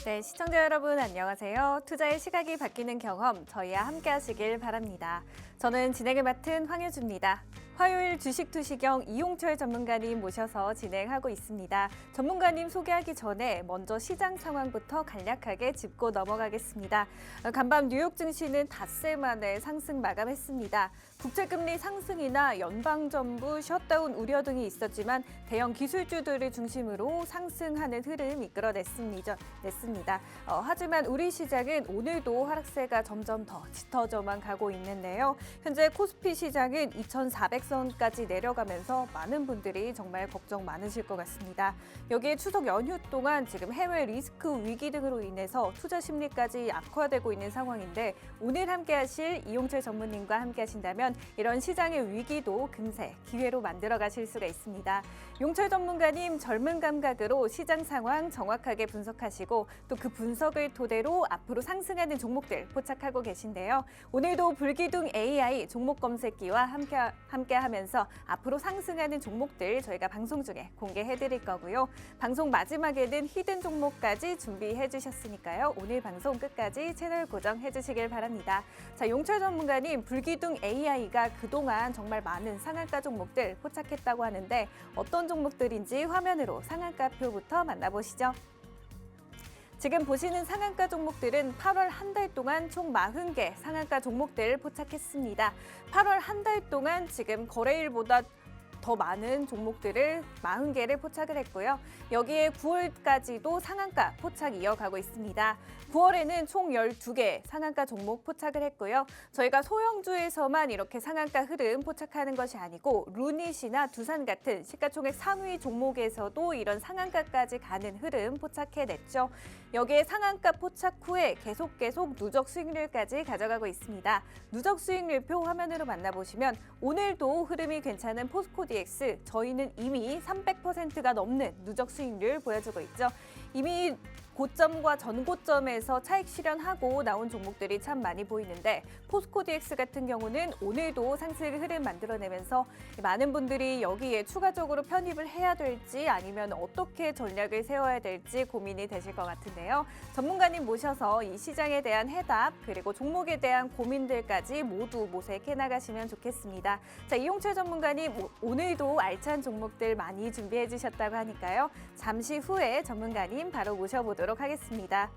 네, 시청자 여러분 안녕하세요. 투자의 시각이 바뀌는 경험 저희와 함께 하시길 바랍니다. 저는 진행을 맡은 황유주입니다. 화요일 주식투시경 이용철 전문가님 모셔서 진행하고 있습니다. 전문가님 소개하기 전에 먼저 시장 상황부터 간략하게 짚고 넘어가겠습니다. 간밤 뉴욕 증시는 닷새 만에 상승 마감했습니다. 국채금리 상승이나 연방정부 셧다운 우려 등이 있었지만 대형 기술주들을 중심으로 상승하는 흐름 이끌어냈습니다. 하지만 우리 시장은 오늘도 하락세가 점점 더 짙어져만 가고 있는데요. 현재 코스피 시장은 2,400선까지 내려가면서 많은 분들이 정말 걱정 많으실 것 같습니다. 여기에 추석 연휴 동안 지금 해외 리스크 위기 등으로 인해서 투자 심리까지 악화되고 있는 상황인데 오늘 함께 하실 이용철 전무님과 함께 하신다면 이런 시장의 위기도 금세 기회로 만들어 가실 수가 있습니다. 용철 전문가님 젊은 감각으로 시장 상황 정확하게 분석하시고 또 그 분석을 토대로 앞으로 상승하는 종목들 포착하고 계신데요. 오늘도 불기둥 AI 종목 검색기와 함께 하면서 앞으로 상승하는 종목들 저희가 방송 중에 공개해 드릴 거고요. 방송 마지막에는 히든 종목까지 준비해 주셨으니까요. 오늘 방송 끝까지 채널 고정해 주시길 바랍니다. 자, 용철 전문가님 불기둥 AI가 그동안 정말 많은 상한가 종목들 포착했다고 하는데 어떤 종목들인지 화면으로 상한가표부터 만나보시죠. 지금 보시는 상한가 종목들은 8월 한 달 동안 총 40개 상한가 종목들 포착했습니다. 8월 한 달 동안 지금 거래일보다 더 많은 종목들을 40개를 포착을 했고요. 여기에 9월까지도 상한가 포착 이어가고 있습니다. 9월에는 총 12개 상한가 종목 포착을 했고요. 저희가 소형주에서만 이렇게 상한가 흐름 포착하는 것이 아니고 루닛이나 두산 같은 시가총액 상위 종목에서도 이런 상한가까지 가는 흐름 포착해냈죠. 여기에 상한가 포착 후에 계속 누적 수익률까지 가져가고 있습니다. 누적 수익률표 화면으로 만나보시면 오늘도 흐름이 괜찮은 포스코DX 저희는 이미 300%가 넘는 누적 수익률 보여주고 있죠. 이미 고점과 전고점에서 차익 실현하고 나온 종목들이 참 많이 보이는데 포스코DX 같은 경우는 오늘도 상승 흐름 만들어내면서 많은 분들이 여기에 추가적으로 편입을 해야 될지 아니면 어떻게 전략을 세워야 될지 고민이 되실 것 같은데요. 전문가님 모셔서 이 시장에 대한 해답 그리고 종목에 대한 고민들까지 모두 모색해 나가시면 좋겠습니다. 자, 이용철 전문가님 오늘도 알찬 종목들 많이 준비해 주셨다고 하니까요. 잠시 후에 전문가님 바로 모셔보도록 하겠습니다.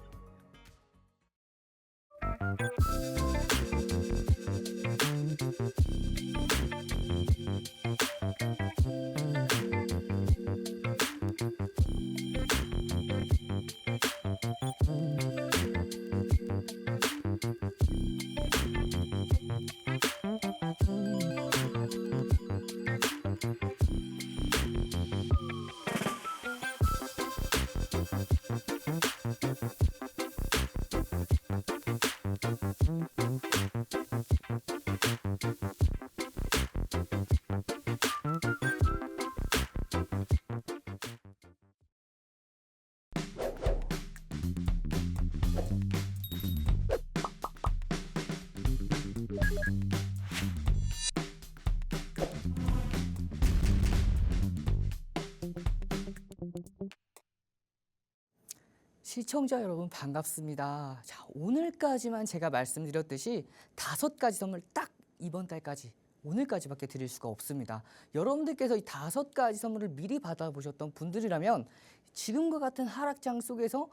시청자 여러분 반갑습니다. 자, 오늘까지만 제가 말씀드렸듯이 5가지 선물 딱 이번 달까지 오늘까지밖에 드릴 수가 없습니다. 여러분들께서 이 5가지 선물을 미리 받아보셨던 분들이라면 지금과 같은 하락장 속에서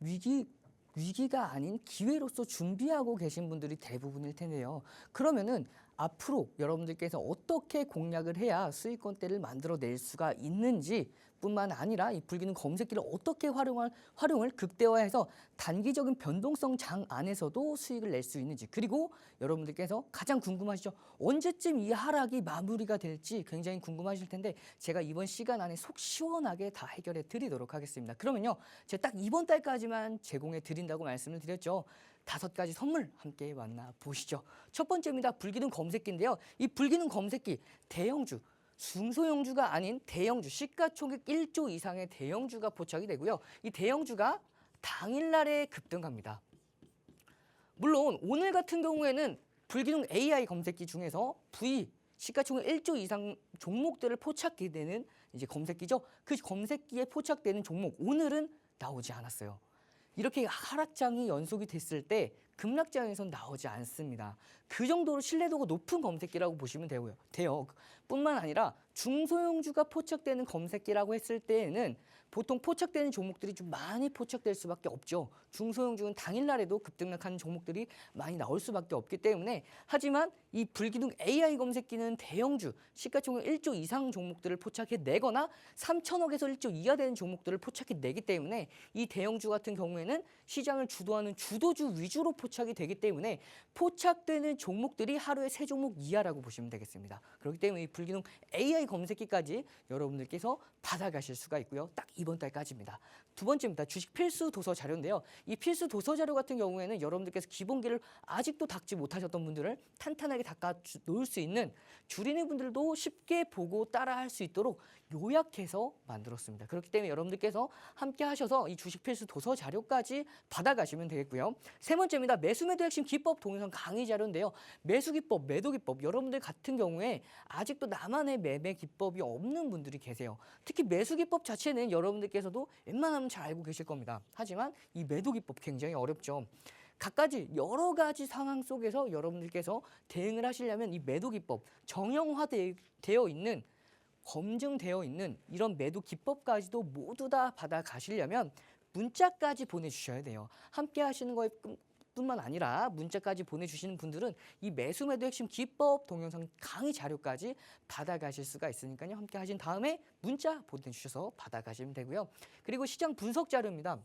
위기가 아닌 기회로서 준비하고 계신 분들이 대부분일 텐데요. 그러면은 앞으로 여러분들께서 어떻게 공략을 해야 수익권대를 만들어낼 수가 있는지 뿐만 아니라 이 불기능 검색기를 어떻게 활용을 극대화해서 단기적인 변동성 장 안에서도 수익을 낼 수 있는지 그리고 여러분들께서 가장 궁금하시죠? 언제쯤 이 하락이 마무리가 될지 굉장히 궁금하실 텐데 제가 이번 시간 안에 속 시원하게 다 해결해 드리도록 하겠습니다. 그러면요. 제가 딱 이번 달까지만 제공해 드린다고 말씀을 드렸죠. 5가지 선물 함께 만나보시죠. 첫 번째입니다. 불기능 검색기인데요. 이 불기능 검색기 대형주 중소형주가 아닌 대형주, 시가총액 1조 이상의 대형주가 포착이 되고요. 이 대형주가 당일날에 급등합니다. 물론 오늘 같은 경우에는 불기능 AI 검색기 중에서 시가총액 1조 이상 종목들을 포착하게 되는 이제 검색기죠. 그 검색기에 포착되는 종목 오늘은 나오지 않았어요. 이렇게 하락장이 연속이 됐을 때 급락장에선 나오지 않습니다. 그 정도로 신뢰도가 높은 검색기라고 보시면 돼요. 뿐만 아니라 중소형주가 포착되는 검색기라고 했을 때에는 보통 포착되는 종목들이 좀 많이 포착될 수밖에 없죠. 중소형주는 당일날에도 급등락하는 종목들이 많이 나올 수밖에 없기 때문에 하지만 이 불기둥 AI 검색기는 대형주, 시가총액 1조 이상 종목들을 포착해내거나 3천억에서 1조 이하 되는 종목들을 포착해내기 때문에 이 대형주 같은 경우에는 시장을 주도하는 주도주 위주로 포착이 되기 때문에 포착되는 종목들이 하루에 3종목 이하라고 보시면 되겠습니다. 그렇기 때문에 이 불기둥 AI 검색기까지 여러분들께서 받아가실 수가 있고요. 딱 이번 달까지입니다. 두 번째입니다. 주식 필수 도서 자료인데요. 이 필수 도서 자료 같은 경우에는 여러분들께서 기본기를 아직도 닦지 못하셨던 분들을 탄탄하게 닦아 놓을 수 있는 줄이는 분들도 쉽게 보고 따라할 수 있도록 요약해서 만들었습니다. 그렇기 때문에 여러분들께서 함께 하셔서 이 주식 필수 도서 자료까지 받아가시면 되겠고요. 세 번째입니다. 매수 매도 핵심 기법 동영상 강의 자료인데요. 매수 기법, 매도 기법 여러분들 같은 경우에 아직도 나만의 매매 기법이 없는 분들이 계세요. 특히 매수 기법 자체는 여러분들께서도 웬만하면 잘 알고 계실 겁니다. 하지만 이 매도 기법 굉장히 어렵죠. 각가지 여러 가지 상황 속에서 여러분들께서 대응을 하시려면 이 매도 기법 정형화되어 있는 검증되어 있는 이런 매도 기법까지도 모두 다 받아 가시려면 문자까지 보내주셔야 돼요. 함께 하시는 거에 뿐만 아니라 문자까지 보내주시는 분들은 이 매수 매도 핵심 기법 동영상 강의 자료까지 받아가실 수가 있으니까요. 함께 하신 다음에 문자 보내주셔서 받아가시면 되고요. 그리고 시장 분석 자료입니다.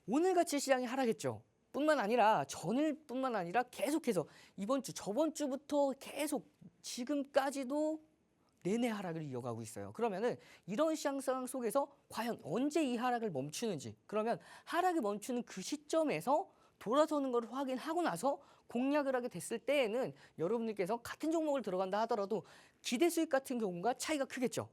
오늘같이 시장이 하락했죠. 뿐만 아니라 전일뿐만 아니라 계속해서 이번 주 저번 주부터 계속 지금까지도 내내 하락을 이어가고 있어요. 그러면은 이런 시장 상황 속에서 과연 언제 이 하락을 멈추는지, 그러면 하락이 멈추는 그 시점에서 돌아서는 걸 확인하고 나서 공략을 하게 됐을 때에는 여러분들께서 같은 종목을 들어간다 하더라도 기대 수익 같은 경우가 차이가 크겠죠.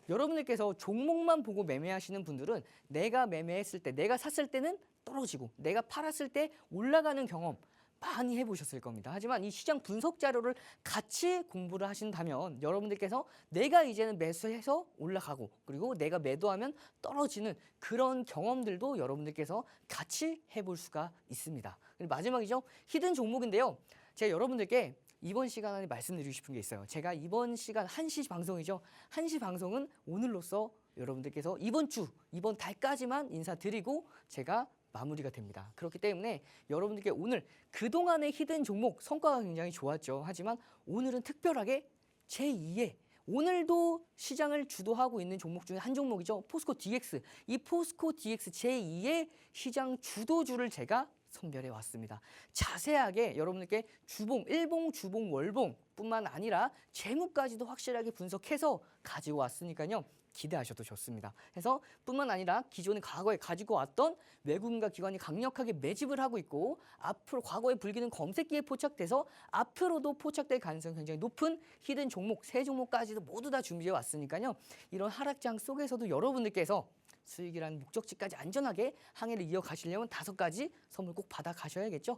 여러분들께서 종목만 보고 매매하시는 분들은 내가 매매했을 때, 내가 샀을 때는 떨어지고 내가 팔았을 때 올라가는 경험 많이 해보셨을 겁니다. 하지만 이 시장 분석 자료를 같이 공부를 하신다면 여러분들께서 내가 이제는 매수해서 올라가고 그리고 내가 매도하면 떨어지는 그런 경험들도 여러분들께서 같이 해볼 수가 있습니다. 그리고 마지막이죠. 히든 종목인데요. 제가 여러분들께 이번 시간에 말씀드리고 싶은 게 있어요. 제가 이번 시간 1시 방송이죠. 1시 방송은 오늘로써 여러분들께서 이번 주, 이번 달까지만 인사드리고 제가 마무리가 됩니다. 그렇기 때문에 여러분들께 오늘 그동안의 히든 종목 성과가 굉장히 좋았죠. 하지만 오늘은 특별하게 제2의 오늘도 시장을 주도하고 있는 종목 중에 한 종목이죠. 포스코 DX. 이 포스코 DX 제2의 시장 주도주를 제가 선별해 왔습니다. 자세하게 여러분들께 주봉, 일봉, 주봉, 월봉 뿐만 아니라 재무까지도 확실하게 분석해서 가지고 왔으니까요. 기대하셔도 좋습니다. 그래서 뿐만 아니라 기존에 과거에 가지고 왔던 외국인과 기관이 강력하게 매집을 하고 있고 앞으로 과거에 불기는 검색기에 포착돼서 앞으로도 포착될 가능성이 굉장히 높은 히든 종목, 세 종목까지도 모두 다 준비해 왔으니까요. 이런 하락장 속에서도 여러분들께서 수익이라는 목적지까지 안전하게 항해를 이어가시려면 5가지 선물 꼭 받아 가셔야겠죠.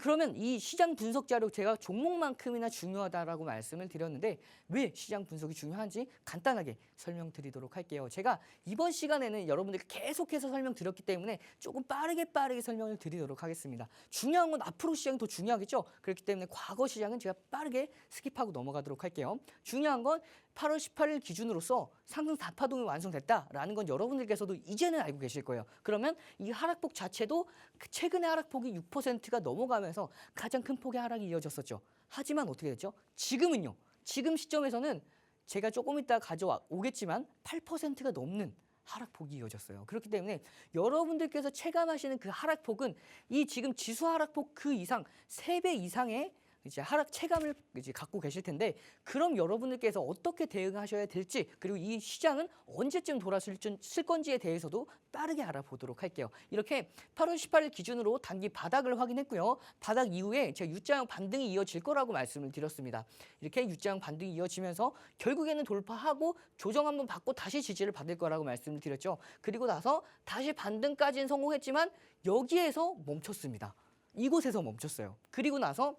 그러면 이 시장 분석 자료 제가 종목만큼이나 중요하다라고 말씀을 드렸는데 왜 시장 분석이 중요한지 간단하게 설명드리도록 할게요. 제가 이번 시간에는 여러분들께 계속해서 설명드렸기 때문에 조금 빠르게 설명을 드리도록 하겠습니다. 중요한 건 앞으로 시장이 더 중요하겠죠. 그렇기 때문에 과거 시장은 제가 빠르게 스킵하고 넘어가도록 할게요. 중요한 건 8월 18일 기준으로서 상승 4파동이 완성됐다라는 건 여러분들께서도 이제는 알고 계실 거예요. 그러면 이 하락폭 자체도 최근의 하락폭이 6%가 넘어가면서 가장 큰 폭의 하락이 이어졌었죠. 하지만 어떻게 됐죠? 지금은요. 지금 시점에서는 제가 조금 이따 가져오겠지만 8%가 넘는 하락폭이 이어졌어요. 그렇기 때문에 여러분들께서 체감하시는 그 하락폭은 이 지금 지수 하락폭 그 이상 3배 이상의 이제 하락 체감을 이제 갖고 계실 텐데 그럼 여러분들께서 어떻게 대응하셔야 될지 그리고 이 시장은 언제쯤 돌아설 건지에 대해서도 빠르게 알아보도록 할게요. 이렇게 8월 18일 기준으로 단기 바닥을 확인했고요. 바닥 이후에 제가 U자형 반등이 이어질 거라고 말씀을 드렸습니다. 이렇게 U자형 반등이 이어지면서 결국에는 돌파하고 조정 한번 받고 다시 지지를 받을 거라고 말씀을 드렸죠. 그리고 나서 다시 반등까지는 성공했지만 여기에서 멈췄습니다. 이곳에서 멈췄어요. 그리고 나서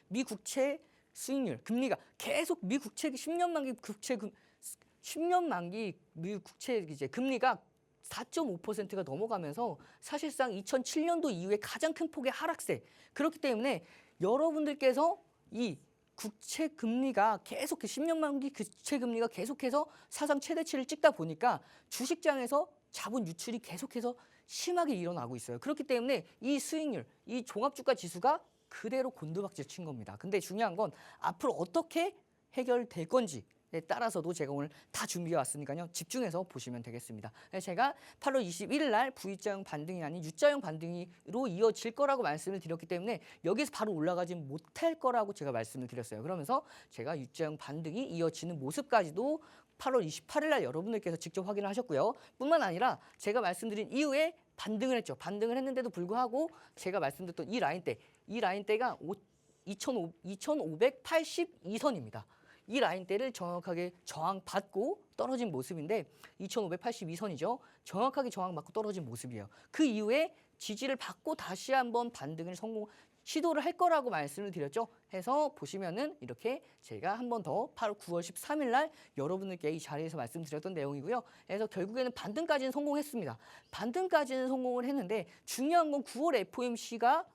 미 국채 수익률, 금리가 계속 미 국채 10년 만기 국채 10년 만기 미 국채 이제 금리가 4.5%가 넘어가면서 사실상 2007년도 이후에 가장 큰 폭의 하락세. 그렇기 때문에 여러분들께서 이 국채 금리가 계속 10년 만기 국채 금리가 계속해서 사상 최대치를 찍다 보니까 주식장에서 자본 유출이 계속해서 심하게 일어나고 있어요. 그렇기 때문에 이 수익률, 이 종합주가 지수가 그대로 곤두박질 친 겁니다. 근데 중요한 건 앞으로 어떻게 해결될 건지에 따라서도 제가 오늘 다 준비해 왔으니까요. 집중해서 보시면 되겠습니다. 제가 8월 21일 날 V자형 반등이 아닌 U자형 반등으로 이어질 거라고 말씀을 드렸기 때문에 여기서 바로 올라가지 못할 거라고 제가 말씀을 드렸어요. 그러면서 제가 U자형 반등이 이어지는 모습까지도 8월 28일 날 여러분들께서 직접 확인을 하셨고요. 뿐만 아니라 제가 말씀드린 이후에 반등을 했죠. 반등을 했는데도 불구하고 제가 말씀드렸던 이 라인대가 2582선입니다. 이 라인대를 정확하게 저항받고 떨어진 모습인데 2582선이죠. 정확하게 저항받고 떨어진 모습이에요. 그 이후에 지지를 받고 다시 한번 반등을 시도를 할 거라고 말씀을 드렸죠. 해서 보시면은 이렇게 제가 한 번 더 9월 13일 날 여러분들께 이 자리에서 말씀드렸던 내용이고요. 그래서 결국에는 반등까지는 성공했습니다. 반등까지는 성공을 했는데 중요한 건 9월 FOMC가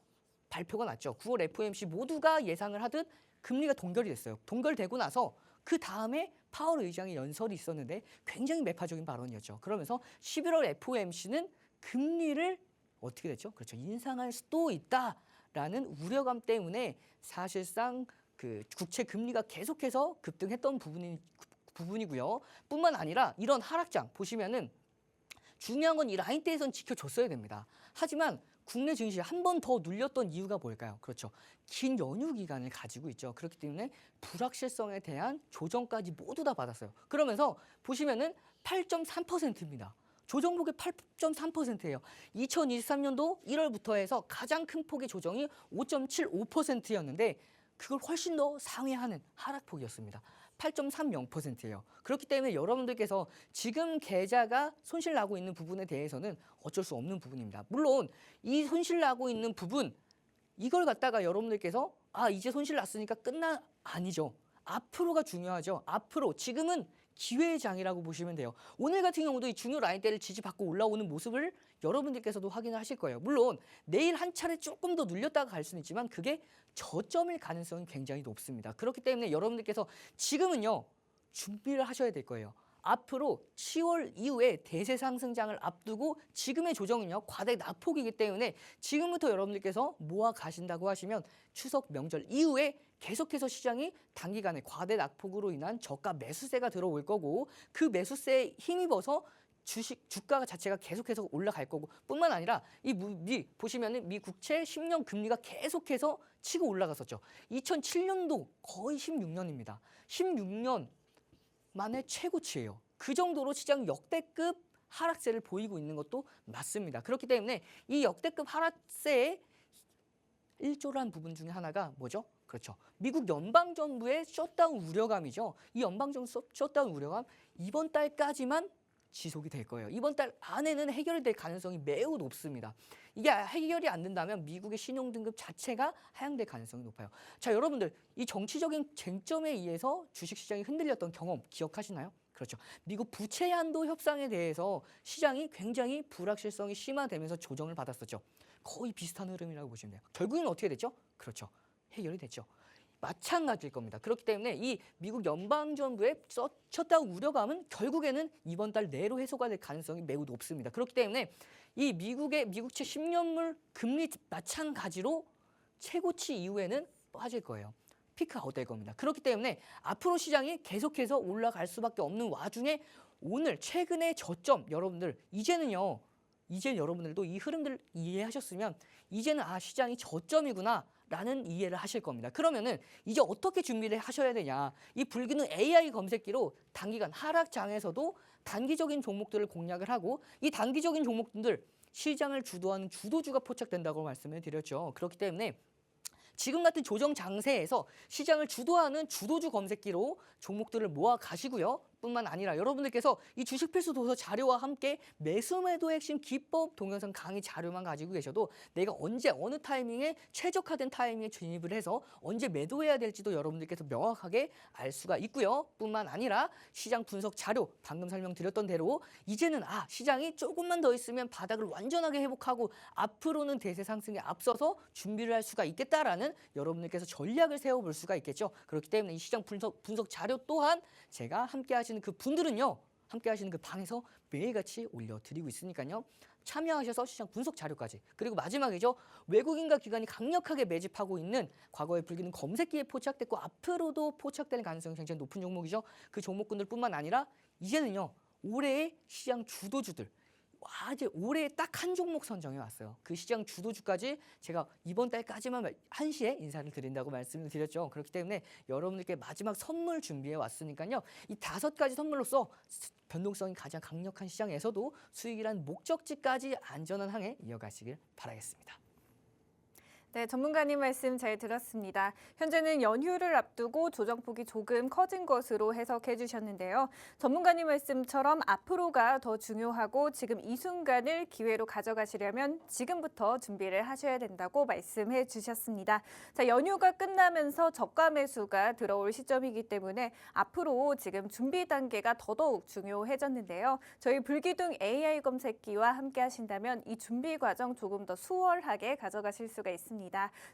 발표가 났죠. 9월 FOMC 모두가 예상을 하듯 금리가 동결이 됐어요. 동결되고 나서 그 다음에 파월 의장의 연설이 있었는데 굉장히 매파적인 발언이었죠. 그러면서 11월 FOMC는 금리를 어떻게 됐죠? 그렇죠. 인상할 수도 있다라는 우려감 때문에 사실상 그 국채 금리가 계속해서 급등했던 부분이고요. 뿐만 아니라 이런 하락장 보시면은 중요한 건 이 라인대에선 지켜줬어야 됩니다. 하지만 국내 증시 한 번 더 눌렸던 이유가 뭘까요? 그렇죠. 긴 연휴 기간을 가지고 있죠. 그렇기 때문에 불확실성에 대한 조정까지 모두 다 받았어요. 그러면서 보시면은 8.3%입니다. 조정폭이 8.3%예요. 2023년도 1월부터 해서 가장 큰 폭의 조정이 5.75%였는데 그걸 훨씬 더 상회하는 하락폭이었습니다. 8.30%예요. 그렇기 때문에 여러분들께서 지금 계좌가 손실 나고 있는 부분에 대해서는 어쩔 수 없는 부분입니다. 물론 이 손실 나고 있는 부분 이걸 갖다가 여러분들께서 이제 손실 났으니까 아니죠. 앞으로가 중요하죠. 앞으로 지금은 기회의 장이라고 보시면 돼요. 오늘 같은 경우도 이 중요 라인대를 지지받고 올라오는 모습을 여러분들께서도 확인을 하실 거예요. 물론 내일 한 차례 조금 더 눌렸다가 갈 수는 있지만 그게 저점일 가능성이 굉장히 높습니다. 그렇기 때문에 여러분들께서 지금은요 준비를 하셔야 될 거예요. 앞으로 10월 이후에 대세 상승장을 앞두고 지금의 조정은요 과대 낙폭이기 때문에 지금부터 여러분들께서 모아 가신다고 하시면 추석 명절 이후에 계속해서 시장이 단기간에 과대 낙폭으로 인한 저가 매수세가 들어올 거고 그 매수세에 힘입어서 주가 자체가 계속해서 올라갈 거고 뿐만 아니라 보시면은 미 국채 10년 금리가 계속해서 치고 올라갔었죠. 2007년도 거의 16년입니다. 16년 만에 최고치예요. 그 정도로 시장 역대급 하락세를 보이고 있는 것도 맞습니다. 그렇기 때문에 이 역대급 하락세에 일조란 부분 중에 하나가 뭐죠? 그렇죠. 미국 연방정부의 셧다운 우려감이죠. 이 연방정부 셧다운 우려감 이번 달까지만 지속이 될 거예요. 이번 달 안에는 해결될 가능성이 매우 높습니다. 이게 해결이 안 된다면 미국의 신용등급 자체가 하향될 가능성이 높아요. 자, 여러분들 이 정치적인 쟁점에 의해서 주식시장이 흔들렸던 경험 기억하시나요? 그렇죠. 미국 부채 한도 협상에 대해서 시장이 굉장히 불확실성이 심화되면서 조정을 받았었죠. 거의 비슷한 흐름이라고 보시면 돼요. 결국에는 어떻게 됐죠? 그렇죠. 해결이 됐죠. 마찬가지일 겁니다. 그렇기 때문에 이 미국 연방정부의 셧다운 우려감은 결국에는 이번 달 내로 해소가 될 가능성이 매우 높습니다. 그렇기 때문에 이 미국채 10년물 금리 마찬가지로 최고치 이후에는 빠질 거예요. 피크아웃 될 겁니다. 그렇기 때문에 앞으로 시장이 계속해서 올라갈 수밖에 없는 와중에 오늘 최근의 저점 이제는 여러분들도 이 흐름들을 이해하셨으면 이제는 시장이 저점이구나 라는 이해를 하실 겁니다. 그러면은 이제 어떻게 준비를 하셔야 되냐. 이 불기능 AI 검색기로 단기간 하락장에서도 단기적인 종목들을 공략을 하고 이 단기적인 종목들 시장을 주도하는 주도주가 포착된다고 말씀을 드렸죠. 그렇기 때문에 지금 같은 조정 장세에서 시장을 주도하는 주도주 검색기로 종목들을 모아 가시고요. 뿐만 아니라 여러분들께서 이 주식 필수 도서 자료와 함께 매수 매도 핵심 기법 동영상 강의 자료만 가지고 계셔도 내가 언제 어느 타이밍에 최적화된 타이밍에 진입을 해서 언제 매도해야 될지도 여러분들께서 명확하게 알 수가 있고요. 뿐만 아니라 시장 분석 자료 방금 설명드렸던 대로 이제는 시장이 조금만 더 있으면 바닥을 완전하게 회복하고 앞으로는 대세 상승에 앞서서 준비를 할 수가 있겠다라는 여러분들께서 전략을 세워볼 수가 있겠죠. 그렇기 때문에 이 시장 분석 자료 또한 제가 함께 하시는 그 분들은요. 함께 하시는 그 방에서 매일같이 올려드리고 있으니까요. 참여하셔서 시장 분석 자료까지 그리고 마지막이죠. 외국인과 기관이 강력하게 매집하고 있는 과거에 불기는 검색기에 포착됐고 앞으로도 포착될 가능성이 굉장히 높은 종목이죠. 그 종목군들뿐만 아니라 이제는요. 올해의 시장 주도주들 이제 올해 딱 한 종목 선정해 왔어요. 그 시장 주도주까지 제가 이번 달까지만 1시에 인사를 드린다고 말씀을 드렸죠. 그렇기 때문에 여러분들께 마지막 선물 준비해 왔으니까요. 이 5가지 선물로서 변동성이 가장 강력한 시장에서도 수익이란 목적지까지 안전한 항해 이어가시길 바라겠습니다. 네, 전문가님 말씀 잘 들었습니다. 현재는 연휴를 앞두고 조정폭이 조금 커진 것으로 해석해 주셨는데요. 전문가님 말씀처럼 앞으로가 더 중요하고 지금 이 순간을 기회로 가져가시려면 지금부터 준비를 하셔야 된다고 말씀해 주셨습니다. 자, 연휴가 끝나면서 저가 매수가 들어올 시점이기 때문에 앞으로 지금 준비 단계가 더더욱 중요해졌는데요. 저희 불기둥 AI 검색기와 함께 하신다면 이 준비 과정 조금 더 수월하게 가져가실 수가 있습니다.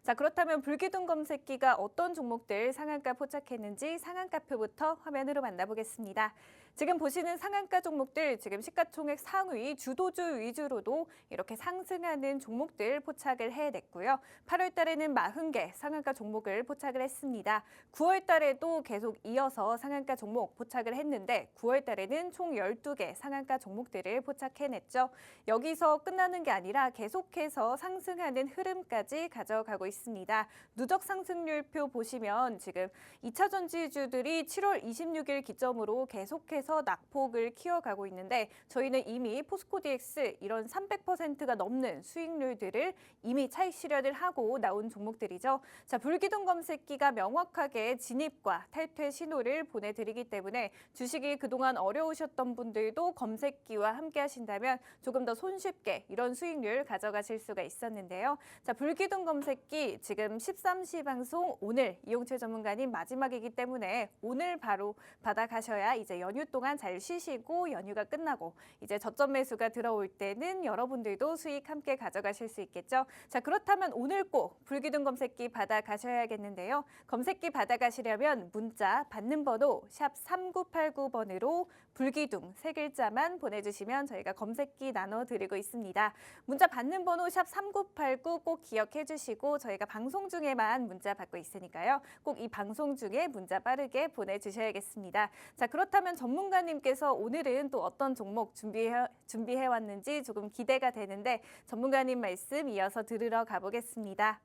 자, 그렇다면 불기둥 검색기가 어떤 종목들 상한가 포착했는지 상한가표부터 화면으로 만나보겠습니다. 지금 보시는 상한가 종목들 지금 시가총액 상위 주도주 위주로도 이렇게 상승하는 종목들 포착을 해냈고요. 8월 달에는 40개 상한가 종목을 포착을 했습니다. 9월 달에도 계속 이어서 상한가 종목 포착을 했는데 9월 달에는 총 12개 상한가 종목들을 포착해냈죠. 여기서 끝나는 게 아니라 계속해서 상승하는 흐름까지 가져가고 있습니다. 누적 상승률표 보시면 지금 2차 전지주들이 7월 26일 기점으로 계속해서 낙폭을 키워가고 있는데 저희는 이미 포스코 DX 이런 300%가 넘는 수익률들을 이미 차익 실현을 하고 나온 종목들이죠. 자, 불기둥 검색기가 명확하게 진입과 탈퇴 신호를 보내드리기 때문에 주식이 그동안 어려우셨던 분들도 검색기와 함께 하신다면 조금 더 손쉽게 이런 수익률 가져가실 수가 있었는데요. 자, 불기둥 검색기 지금 13시 방송 오늘 이용철 전문가님 마지막이기 때문에 오늘 바로 받아가셔야 이제 연휴 동안 잘 쉬시고 연휴가 끝나고 이제 저점 매수가 들어올 때는 여러분들도 수익 함께 가져가실 수 있겠죠. 자, 그렇다면 오늘 꼭 불기둥 검색기 받아가셔야겠는데요. 검색기 받아가시려면 문자 받는 번호 샵 3989번으로 불기둥 3글자만 보내주시면 저희가 검색기 나눠드리고 있습니다. 문자 받는 번호 샵 3989 꼭 기억해 주시고 저희가 방송 중에만 문자 받고 있으니까요. 꼭 이 방송 중에 문자 빠르게 보내주셔야겠습니다. 자, 그렇다면 전문가님께서 오늘은 또 어떤 종목 준비해 왔는지 조금 기대가 되는데 전문가님 말씀 이어서 들으러 가보겠습니다.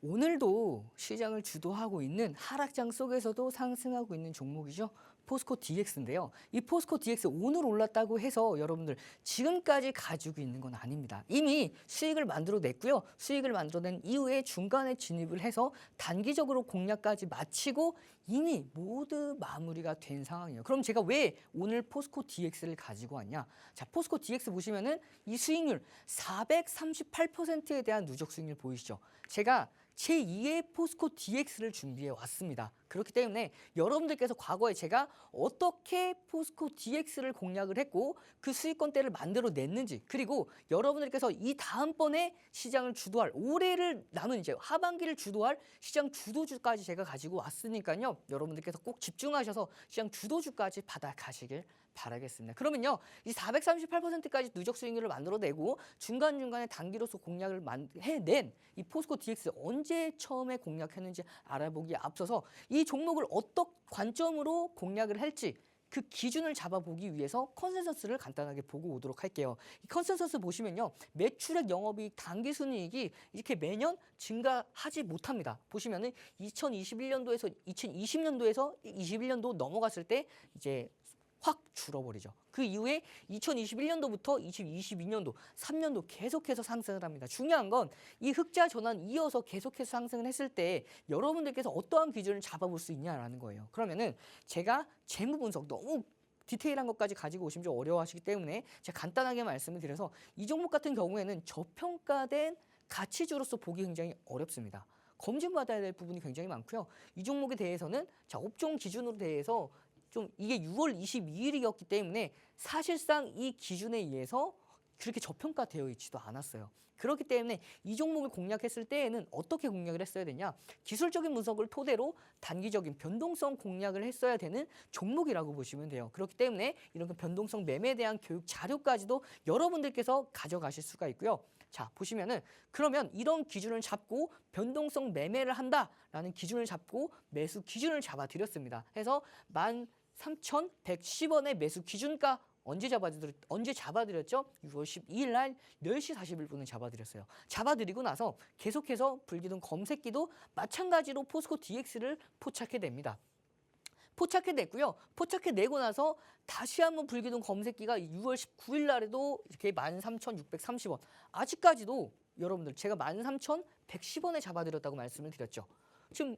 오늘도 시장을 주도하고 있는 하락장 속에서도 상승하고 있는 종목이죠. 포스코 DX인데요. 이 포스코 DX 오늘 올랐다고 해서 여러분들 지금까지 가지고 있는 건 아닙니다. 이미 수익을 만들어냈고요. 수익을 만들어낸 이후에 중간에 진입을 해서 단기적으로 공략까지 마치고 이미 모두 마무리가 된 상황이에요. 그럼 제가 왜 오늘 포스코 DX를 가지고 왔냐? 자, 포스코 DX 보시면은 이 수익률 438%에 대한 누적 수익률 보이시죠? 제가 제2의 포스코 DX를 준비해 왔습니다. 그렇기 때문에 여러분들께서 과거에 제가 어떻게 포스코 DX를 공략을 했고 그 수익권대를 만들어 냈는지, 그리고 여러분들께서 이 다음번에 시장을 주도할, 올해를 남은 이제 하반기를 주도할 시장 주도주까지 제가 가지고 왔으니까요. 여러분들께서 꼭 집중하셔서 시장 주도주까지 받아가시길 바라겠습니다. 그러면요, 이 438%까지 누적 수익률을 만들어내고 중간중간에 단기로서 공략을 해낸 이 포스코 DX 언제 처음에 공략했는지 알아보기에 앞서서 이 종목을 어떤 관점으로 공략을 할지 그 기준을 잡아보기 위해서 컨센서스를 간단하게 보고 오도록 할게요. 이 컨센서스 보시면요, 매출액, 영업이익, 당기순이익이 이렇게 매년 증가하지 못합니다. 보시면은 2021년도에서 2020년도에서 21년도 넘어갔을 때 이제 확 줄어버리죠. 그 이후에 2021년도부터 2022년도, 3년도 계속해서 상승을 합니다. 중요한 건 이 흑자 전환 이어서 계속해서 상승을 했을 때 여러분들께서 어떠한 기준을 잡아볼 수 있냐라는 거예요. 그러면은 제가 재무 분석 너무 디테일한 것까지 가지고 오시면 좀 어려워하시기 때문에 제가 간단하게 말씀을 드려서 이 종목 같은 경우에는 저평가된 가치주로서 보기 굉장히 어렵습니다. 검증받아야 될 부분이 굉장히 많고요. 이 종목에 대해서는 자, 업종 기준으로 대해서 좀 이게 6월 22일이었기 때문에 사실상 이 기준에 의해서 그렇게 저평가되어 있지도 않았어요. 그렇기 때문에 이 종목을 공략했을 때에는 어떻게 공략을 했어야 되냐? 기술적인 분석을 토대로 단기적인 변동성 공략을 했어야 되는 종목이라고 보시면 돼요. 그렇기 때문에 이런 변동성 매매에 대한 교육 자료까지도 여러분들께서 가져가실 수가 있고요. 자, 보시면은 그러면 이런 기준을 잡고 변동성 매매를 한다라는 기준을 잡고 매수 기준을 잡아드렸습니다. 해서 13,110원의 매수 기준가 언제 잡아드렸죠? 6월 12일 날 10시 41분에 잡아드렸어요. 잡아드리고 나서 계속해서 불기둥 검색기도 마찬가지로 포스코 DX를 포착해냅니다. 포착해냈고요. 포착해내고 나서 다시 한번 불기둥 검색기가 6월 19일 날에도 이렇게 13,630원. 아직까지도 여러분들 제가 13,110원에 잡아드렸다고 말씀을 드렸죠. 지금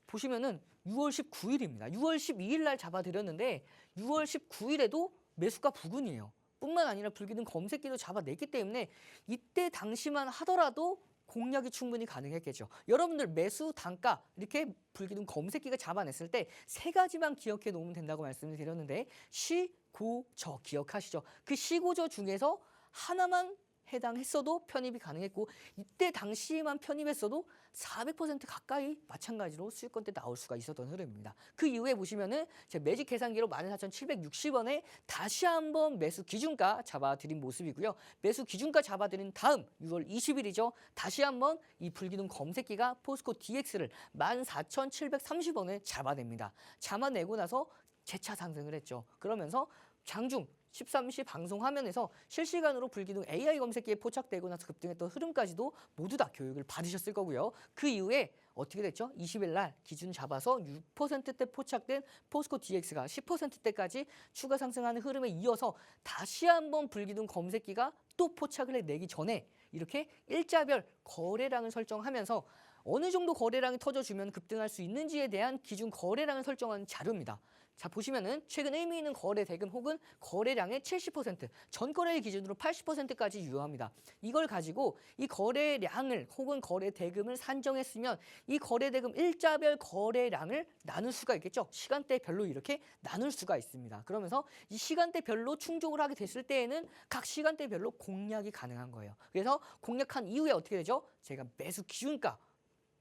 보시면은 6월 19일입니다. 6월 12일 날 잡아드렸는데 6월 19일에도 매수가 부근이에요. 뿐만 아니라 불기둥 검색기도 잡아냈기 때문에 이때 당시만 하더라도 공략이 충분히 가능했겠죠. 여러분들 매수 단가 이렇게 불기둥 검색기가 잡아냈을 때 세 가지만 기억해 놓으면 된다고 말씀을 드렸는데 시고저 기억하시죠? 그 시고저 중에서 하나만 해당했어도 편입이 가능했고 이때 당시에만 편입했어도 400% 가까이 마찬가지로 수익권대 나올 수가 있었던 흐름입니다. 그 이후에 보시면은 제 매직 계산기로 14,760원에 다시 한번 매수 기준가 잡아드린 모습이고요. 매수 기준가 잡아드린 다음 6월 20일이죠. 다시 한번 이 불기둥 검색기가 포스코 DX를 14,730원에 잡아냅니다. 잡아내고 나서 재차 상승을 했죠. 그러면서 장중 13시 방송 화면에서 실시간으로 불기둥 AI 검색기에 포착되고 나서 급등했던 흐름까지도 모두 다 교육을 받으셨을 거고요. 그 이후에 어떻게 됐죠? 20일 날 기준 잡아서 6%대 포착된 포스코 DX가 10%대까지 추가 상승하는 흐름에 이어서 다시 한번 불기둥 검색기가 또 포착을 해내기 전에 이렇게 일자별 거래량을 설정하면서 어느 정도 거래량이 터져주면 급등할 수 있는지에 대한 기준 거래량을 설정하는 자료입니다. 자, 보시면은 최근 의미 있는 거래 대금 혹은 거래량의 70%, 전거래일 기준으로 80%까지 유효합니다. 이걸 가지고 이 거래량을 혹은 거래 대금을 산정했으면 이 거래 대금 일자별 거래량을 나눌 수가 있겠죠. 시간대별로 이렇게 나눌 수가 있습니다. 그러면서 이 시간대별로 충족을 하게 됐을 때에는 각 시간대별로 공략이 가능한 거예요. 그래서 공략한 이후에 어떻게 되죠? 제가 매수 기준가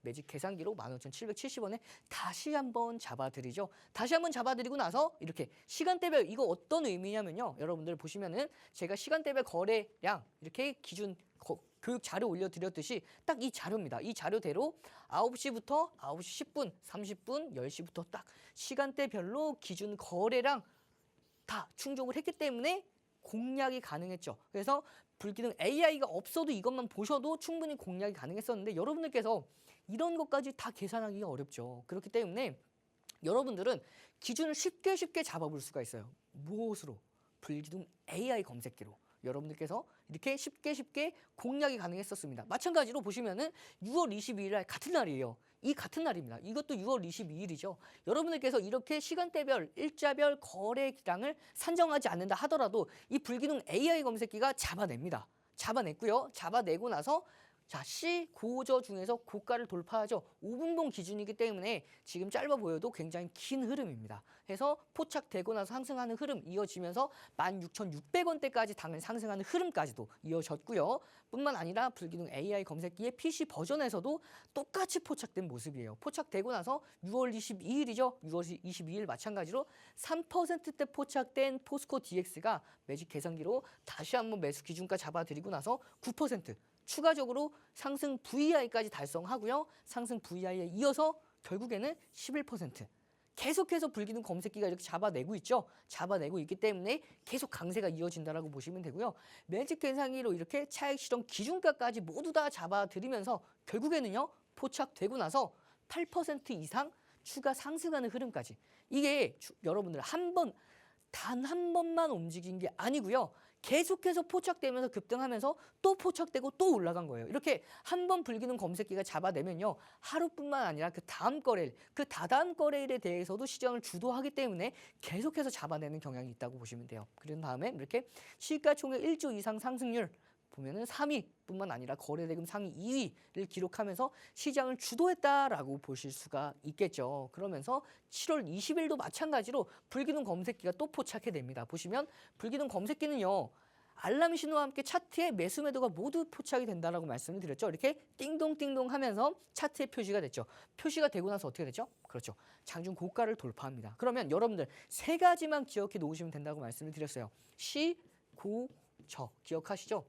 매직 계산기로 15,770원에 다시 한번 잡아드리죠. 다시 한번 잡아드리고 나서 이렇게 시간대별, 이거 어떤 의미냐면요. 여러분들 보시면은 제가 시간대별 거래량 이렇게 기준 교육 자료 올려드렸듯이 딱 이 자료입니다. 이 자료대로 9시부터 9시 10분, 30분, 10시부터 딱 시간대별로 기준 거래량 다 충족을 했기 때문에 공략이 가능했죠. 그래서 불기둥 AI가 없어도 이것만 보셔도 충분히 공략이 가능했었는데 여러분들께서 이런 것까지 다 계산하기가 어렵죠. 그렇기 때문에 여러분들은 기준을 쉽게 잡아볼 수가 있어요. 무엇으로? 불기둥 AI 검색기로. 여러분들께서 이렇게 쉽게 공략이 가능했었습니다. 마찬가지로 보시면은 6월 22일 날 같은 날이에요. 이 같은 날입니다. 이것도 6월 22일이죠. 여러분들께서 이렇게 시간대별, 일자별 거래량을 산정하지 않는다 하더라도 이 불기둥 AI 검색기가 잡아냅니다. 잡아냈고요. 잡아내고 나서 자, C 고저 중에서 고가를 돌파하죠. 5분봉 기준이기 때문에 지금 짧아 보여도 굉장히 긴 흐름입니다. 해서 포착되고 나서 상승하는 흐름 이어지면서 16,600원대까지 당일 상승하는 흐름까지도 이어졌고요. 뿐만 아니라 불기둥 AI 검색기의 PC 버전에서도 똑같이 포착된 모습이에요. 포착되고 나서 6월 22일이죠. 6월 22일 마찬가지로 3%대 포착된 포스코 DX가 매직 계산기로 다시 한번 매수 기준가 잡아드리고 나서 9% 추가적으로 상승 VI까지 달성하고요. 상승 VI에 이어서 결국에는 11% 계속해서 불기둥 검색기가 이렇게 잡아내고 있죠. 잡아내고 있기 때문에 계속 강세가 이어진다라고 보시면 되고요. 매직 계산기로 이렇게 차익 실현 기준가까지 모두 다 잡아들이면서 결국에는요. 포착되고 나서 8% 이상 추가 상승하는 흐름까지. 이게 여러분들 단 한 번만 움직인 게 아니고요. 계속해서 포착되면서 급등하면서 또 포착되고 또 올라간 거예요. 이렇게 한 번 불기둥 검색기가 잡아내면요. 하루뿐만 아니라 그 다음 거래일, 그 다다음 거래일에 대해서도 시장을 주도하기 때문에 계속해서 잡아내는 경향이 있다고 보시면 돼요. 그런 다음에 이렇게 시가총액 1조 이상 상승률 보면은 3위뿐만 아니라 거래대금 상위 2위를 기록하면서 시장을 주도했다라고 보실 수가 있겠죠. 그러면서 7월 20일도 마찬가지로 불기둥 검색기가 또 포착해 됩니다. 보시면 불기둥 검색기는요. 알람 신호와 함께 차트에 매수 매도가 모두 포착이 된다라고 말씀을 드렸죠. 이렇게 띵동띵동 하면서 차트에 표시가 됐죠. 표시가 되고 나서 어떻게 되죠? 그렇죠. 장중 고가를 돌파합니다. 그러면 여러분들 세 가지만 기억해 놓으시면 된다고 말씀을 드렸어요. 시, 고, 저 기억하시죠?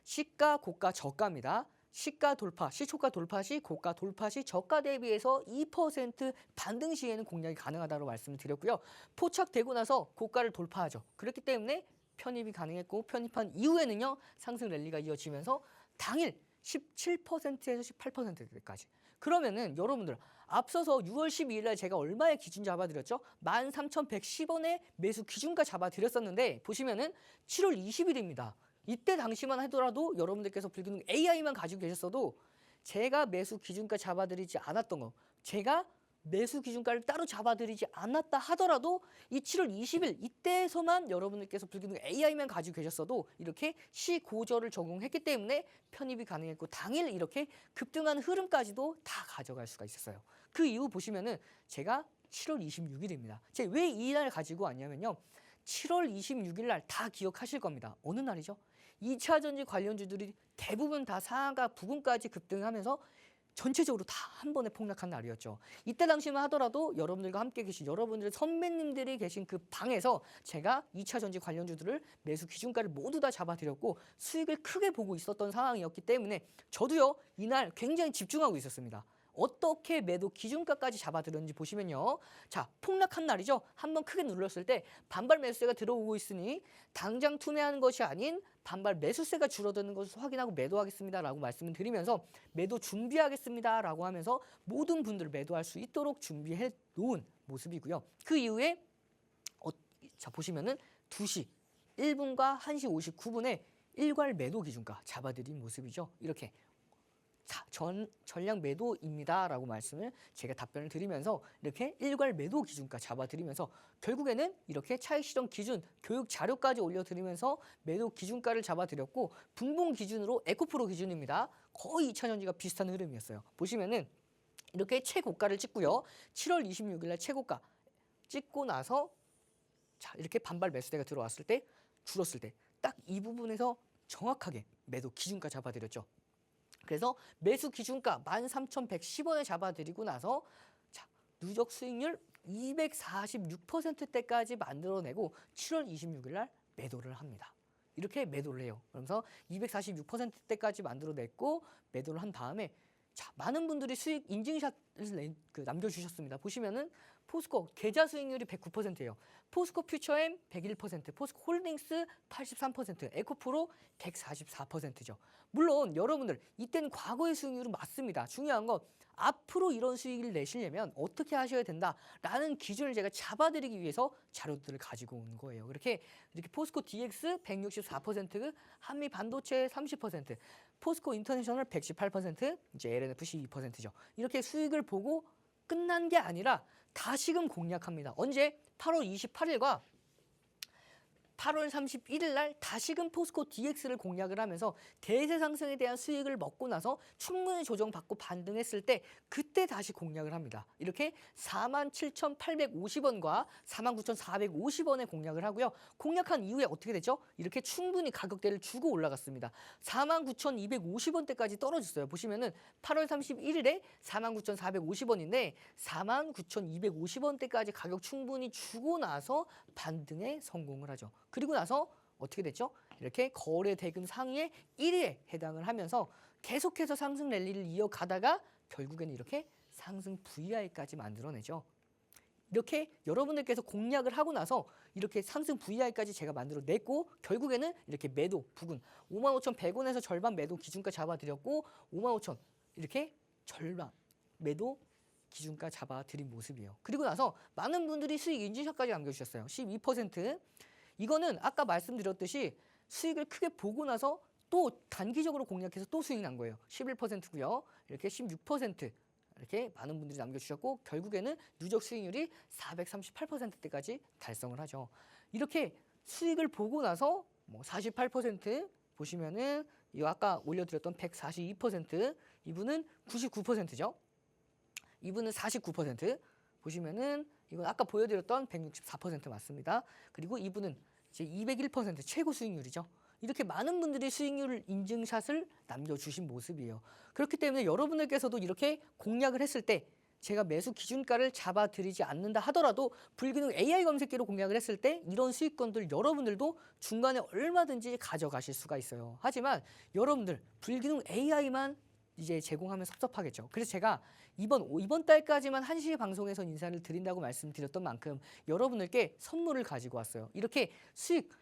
시가, 고가, 저가입니다. 시가 돌파, 시초가 돌파 시, 고가 돌파 시 저가 대비해서 2% 반등 시에는 공략이 가능하다고 말씀을 드렸고요. 포착되고 나서 고가를 돌파하죠. 그렇기 때문에 편입이 가능했고 편입한 이후에는요. 상승 랠리가 이어지면서 당일 17%에서 18%까지. 그러면은 여러분들 앞서서 6월 12일 날 제가 얼마의 기준 잡아드렸죠? 13,110원의 매수 기준가 잡아드렸었는데 보시면은 7월 20일입니다. 이때 당시만 하더라도 여러분들께서 불기둥 AI만 가지고 계셨어도 제가 매수 기준가 잡아드리지 않았던 거, 제가 매수 기준가를 따로 잡아드리지 않았다 하더라도 이 7월 20일 이때에서만 여러분들께서 불기둥 AI만 가지고 계셨어도 이렇게 시고저를 적용했기 때문에 편입이 가능했고 당일 이렇게 급등하는 흐름까지도 다 가져갈 수가 있었어요. 그 이후 보시면은 제가 7월 26일입니다. 제가 왜 이 날 가지고 왔냐면요. 7월 26일 날 다 기억하실 겁니다. 어느 날이죠? 2차 전지 관련주들이 대부분 다 상한가 부근까지 급등하면서 전체적으로 다 한 번에 폭락한 날이었죠. 이때 당시만 하더라도 여러분들과 함께 계신 여러분들의 선배님들이 계신 그 방에서 제가 2차 전지 관련주들을 매수 기준가를 모두 다 잡아드렸고 수익을 크게 보고 있었던 상황이었기 때문에 저도요 이날 굉장히 집중하고 있었습니다. 어떻게 매도 기준가까지 잡아들었는지 보시면요. 자, 폭락한 날이죠. 한번 크게 눌렀을 때 반발 매수세가 들어오고 있으니 당장 투매하는 것이 아닌 반발 매수세가 줄어드는 것을 확인하고 매도하겠습니다라고 말씀을 드리면서 매도 준비하겠습니다라고 하면서 모든 분들 매도할 수 있도록 준비해 놓은 모습이고요. 그 이후에 자 보시면은 2시 1분과 1시 59분에 일괄 매도 기준가 잡아드린 모습이죠. 이렇게 전량 매도입니다라고 말씀을 제가 답변을 드리면서 이렇게 일괄 매도 기준가 잡아드리면서 결국에는 이렇게 차익 실현 기준 교육 자료까지 올려드리면서 매도 기준가를 잡아드렸고 분봉 기준으로 에코프로 기준입니다. 거의 2차 전지가 비슷한 흐름이었어요. 보시면은 이렇게 최고가를 찍고요. 7월 26일 날 최고가 찍고 나서 자 이렇게 반발 매수대가 들어왔을 때 줄었을 때 딱 이 부분에서 정확하게 매도 기준가 잡아드렸죠. 그래서 매수 기준가 13,110원에 잡아드리고 나서 자, 누적 수익률 246%대까지 만들어내고 7월 26일 날 매도를 합니다. 이렇게 매도를 해요. 그러면서 246%대까지 만들어냈고 매도를 한 다음에 자, 많은 분들이 수익 인증샷을 남겨주셨습니다. 보시면은 포스코 계좌 수익률이 109%예요. 포스코 퓨처엠 101%, 포스코 홀딩스 83%, 에코프로 144%죠. 물론 여러분들 이때는 과거의 수익률은 맞습니다. 중요한 건 앞으로 이런 수익을 내시려면 어떻게 하셔야 된다라는 기준을 제가 잡아드리기 위해서 자료들을 가지고 온 거예요. 이렇게 포스코 DX 164%, 한미 반도체 30%, 포스코 인터내셔널 118%, 이제 LNFC 2%죠. 이렇게 수익을 보고 끝난 게 아니라 다시금 공략합니다. 언제? 8월 28일과 8월 31일 날 다시금 포스코 DX를 공략을 하면서 대세 상승에 대한 수익을 먹고 나서 충분히 조정받고 반등했을 때 그때 다시 공략을 합니다. 이렇게 47,850원과 49,450원에 공략을 하고요. 공략한 이후에 어떻게 됐죠? 이렇게 충분히 가격대를 주고 올라갔습니다. 49,250원대까지 떨어졌어요. 보시면은 8월 31일에 49,450원인데 49,250원대까지 가격 충분히 주고 나서 반등에 성공을 하죠. 그리고 나서 어떻게 됐죠? 이렇게 거래 대금 상위의 1위에 해당을 하면서 계속해서 상승 랠리를 이어가다가 결국에는 이렇게 상승 VI까지 만들어내죠. 이렇게 여러분들께서 공략을 하고 나서 이렇게 상승 VI까지 제가 만들어냈고 결국에는 이렇게 매도 부근 55,100원에서 절반 매도 기준가 잡아드렸고 55,000 이렇게 절반 매도 기준가 잡아드린 모습이에요. 그리고 나서 많은 분들이 수익 인증샷까지 남겨주셨어요. 12%. 이거는 아까 말씀드렸듯이 수익을 크게 보고 나서 또 단기적으로 공략해서 또 수익 난 거예요. 11%고요. 이렇게 16% 이렇게 많은 분들이 남겨주셨고 결국에는 누적 수익률이 438%대까지 달성을 하죠. 이렇게 수익을 보고 나서 뭐 48% 보시면은 이 아까 올려드렸던 142% 이분은 99%죠. 이분은 49% 보시면은 이건 아까 보여드렸던 164% 맞습니다. 그리고 이분은 이제 201% 최고 수익률이죠. 이렇게 많은 분들이 수익률 인증샷을 남겨주신 모습이에요. 그렇기 때문에 여러분들께서도 이렇게 공략을 했을 때 제가 매수 기준가를 잡아드리지 않는다 하더라도 불기능 AI 검색기로 공략을 했을 때 이런 수익권들 여러분들도 중간에 얼마든지 가져가실 수가 있어요. 하지만 여러분들 불기능 AI만 이제 제공하면 섭섭하겠죠. 그래서 제가 이번 달까지만 1시 방송에서 인사를 드린다고 말씀드렸던 만큼 여러분들께 선물을 가지고 왔어요. 이렇게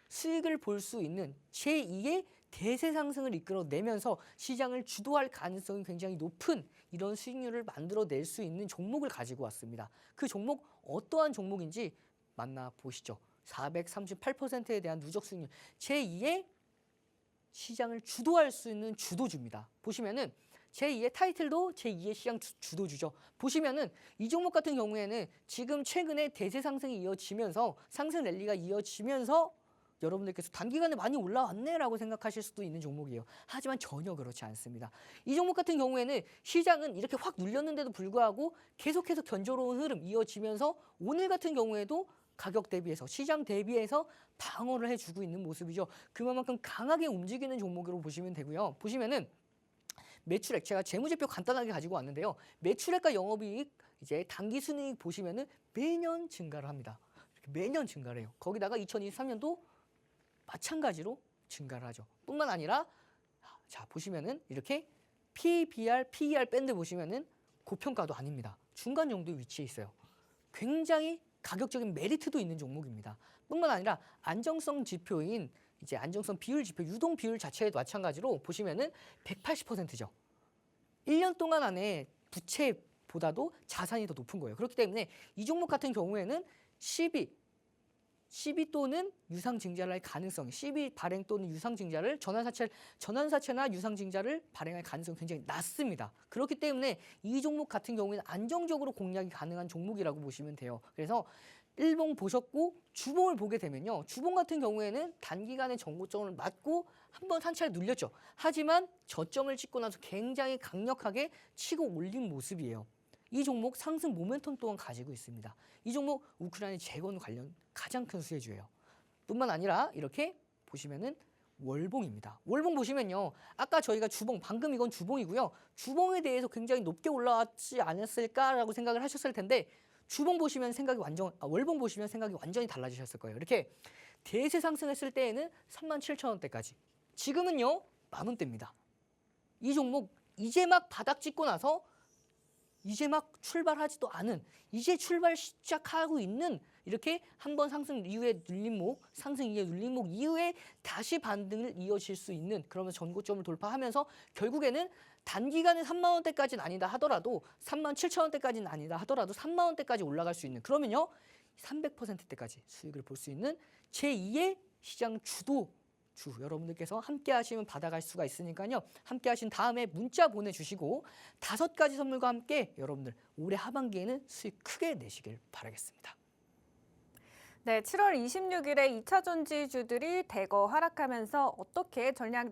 수익을 볼 수 있는 제2의 대세 상승을 이끌어내면서 시장을 주도할 가능성이 굉장히 높은 이런 수익률을 만들어낼 수 있는 종목을 가지고 왔습니다. 그 종목 어떠한 종목인지 만나보시죠. 438%에 대한 누적 수익률 제2의 시장을 주도할 수 있는 주도주입니다. 보시면은 제2의 타이틀도 제2의 시장 주도주죠. 보시면은 이 종목 같은 경우에는 지금 최근에 대세 상승이 이어지면서 상승 랠리가 이어지면서 여러분들께서 단기간에 많이 올라왔네라고 생각하실 수도 있는 종목이에요. 하지만 전혀 그렇지 않습니다. 이 종목 같은 경우에는 시장은 이렇게 확 눌렸는데도 불구하고 계속해서 견조로운 흐름 이어지면서 오늘 같은 경우에도 가격 대비해서 시장 대비해서 방어를 해주고 있는 모습이죠. 그만큼 강하게 움직이는 종목으로 보시면 되고요. 보시면은 매출액 제가 재무제표 간단하게 가지고 왔는데요. 매출액과 영업이익 이제 단기순이익 보시면은 매년 증가를 합니다. 매년 증가를 해요. 거기다가 2023년도 마찬가지로 증가를 하죠. 뿐만 아니라 자 보시면은 이렇게 PBR, PER 밴드 보시면은 고평가도 아닙니다. 중간 정도에 위치해 있어요. 굉장히 가격적인 메리트도 있는 종목입니다. 뿐만 아니라 안정성 지표인 이제 안정성 비율 지표, 유동 비율 자체에도 마찬가지로 보시면은 180%죠. 1년 동안 안에 부채보다도 자산이 더 높은 거예요. 그렇기 때문에 이 종목 같은 경우에는 시비 또는 유상증자를 할 가능성이 시비 발행 또는 유상증자를 전환사채나 유상증자를 발행할 가능성이 굉장히 낮습니다. 그렇기 때문에 이 종목 같은 경우에는 안정적으로 공략이 가능한 종목이라고 보시면 돼요. 그래서 일봉 보셨고 주봉을 보게 되면요. 주봉 같은 경우에는 단기간에 정고점을 맞고 한번 한 차례 눌렸죠. 하지만 저점을 찍고 나서 굉장히 강력하게 치고 올린 모습이에요. 이 종목 상승 모멘텀 또한 가지고 있습니다. 이 종목 우크라이나 재건 관련 가장 큰 수혜주예요. 뿐만 아니라 이렇게 보시면은 월봉입니다. 월봉 보시면요. 아까 저희가 주봉, 방금 이건 주봉이고요. 주봉에 대해서 굉장히 높게 올라왔지 않았을까라고 생각을 하셨을 텐데 주봉 보시면 월봉 보시면 생각이 완전히 달라지셨을 거예요. 이렇게 대세 상승했을 때에는 37,000원대까지. 지금은요. 10,000원대입니다. 이 종목 이제 막 바닥 찍고 나서 이제 막 출발하지도 않은 이제 출발 시작하고 있는 이렇게 한번 상승 이후에 상승 이후에 눌림목 이후에 다시 반등을 이어질 수 있는 그러면서 전고점을 돌파하면서 결국에는 단기간에 30,000원대까지는 아니다 하더라도 37,000원대까지는 아니다 하더라도 30,000원대까지 올라갈 수 있는 그러면요 300%대까지 수익을 볼 수 있는 제2의 시장 주도 여러분들께서 함께 하시면 받아갈 수가 있으니까요. 함께 하신 다음에 문자 보내주시고 5가지 선물과 함께 여러분들 올해 하반기에는 수익 크게 내시길 바라겠습니다. 네, 7월 26일에 2차 전지주들이 대거 하락하면서 어떻게 전략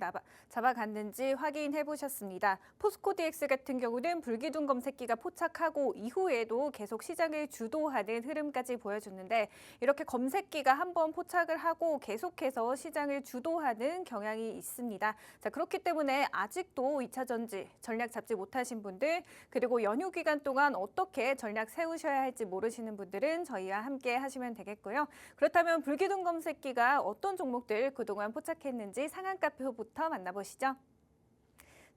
잡아갔는지 확인해 보셨습니다. 포스코DX 같은 경우는 불기둥 검색기가 포착하고 이후에도 계속 시장을 주도하는 흐름까지 보여줬는데 이렇게 검색기가 한번 포착을 하고 계속해서 시장을 주도하는 경향이 있습니다. 자, 그렇기 때문에 아직도 2차 전지 전략 잡지 못하신 분들 그리고 연휴 기간 동안 어떻게 전략 세우셔야 할지 모르시는 분들은 저희와 함께 하시면 되겠고요. 그렇다면 불기둥 검색기가 어떤 종목들 그동안 포착했는지 상한가표부터 만나보시죠.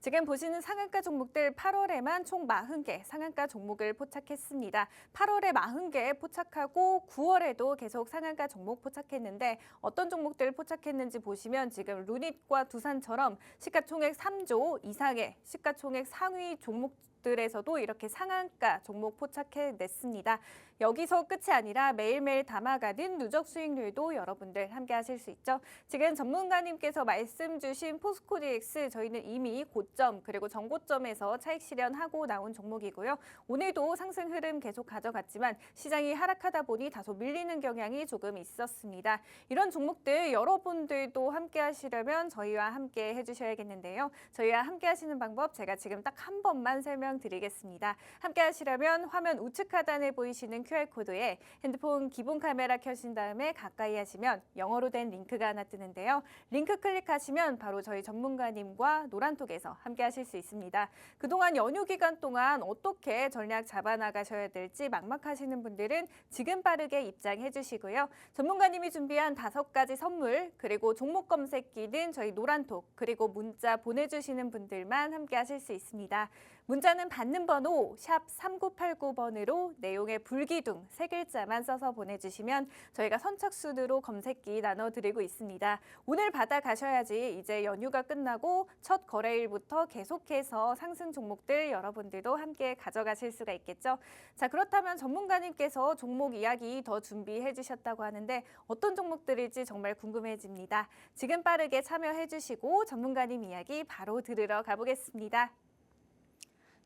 지금 보시는 상한가 종목들 8월에만 총 40개 상한가 종목을 포착했습니다. 8월에 40개 포착하고 9월에도 계속 상한가 종목 포착했는데 어떤 종목들 포착했는지 보시면 지금 루닛과 두산처럼 시가총액 3조 이상의 시가총액 상위 종목들에서도 이렇게 상한가 종목 포착해냈습니다. 여기서 끝이 아니라 매일매일 담아가는 누적 수익률도 여러분들 함께 하실 수 있죠. 지금 전문가님께서 말씀 주신 포스코DX 저희는 이미 고점 그리고 전고점에서 차익 실현하고 나온 종목이고요. 오늘도 상승 흐름 계속 가져갔지만 시장이 하락하다 보니 다소 밀리는 경향이 조금 있었습니다. 이런 종목들 여러분들도 함께 하시려면 저희와 함께 해주셔야겠는데요. 저희와 함께 하시는 방법 제가 지금 딱 한 번만 설명드리겠습니다. 함께 하시려면 화면 우측 하단에 보이시는 QR코드에 핸드폰 기본 카메라 켜신 다음에 가까이 하시면 영어로 된 링크가 하나 뜨는데요. 링크 클릭하시면 바로 저희 전문가님과 노란톡에서 함께 하실 수 있습니다. 그동안 연휴 기간 동안 어떻게 전략 잡아나가셔야 될지 막막하시는 분들은 지금 빠르게 입장해 주시고요. 전문가님이 준비한 5가지 선물 그리고 종목 검색기는 저희 노란톡 그리고 문자 보내주시는 분들만 함께 하실 수 있습니다. 문자는 받는 번호 샵 3989번으로 내용의 불기둥 3글자만 써서 보내주시면 저희가 선착순으로 검색기 나눠드리고 있습니다. 오늘 받아 가셔야지 이제 연휴가 끝나고 첫 거래일부터 계속해서 상승 종목들 여러분들도 함께 가져가실 수가 있겠죠. 자, 그렇다면 전문가님께서 종목 이야기 더 준비해 주셨다고 하는데 어떤 종목들일지 정말 궁금해집니다. 지금 빠르게 참여해 주시고 전문가님 이야기 바로 들으러 가보겠습니다.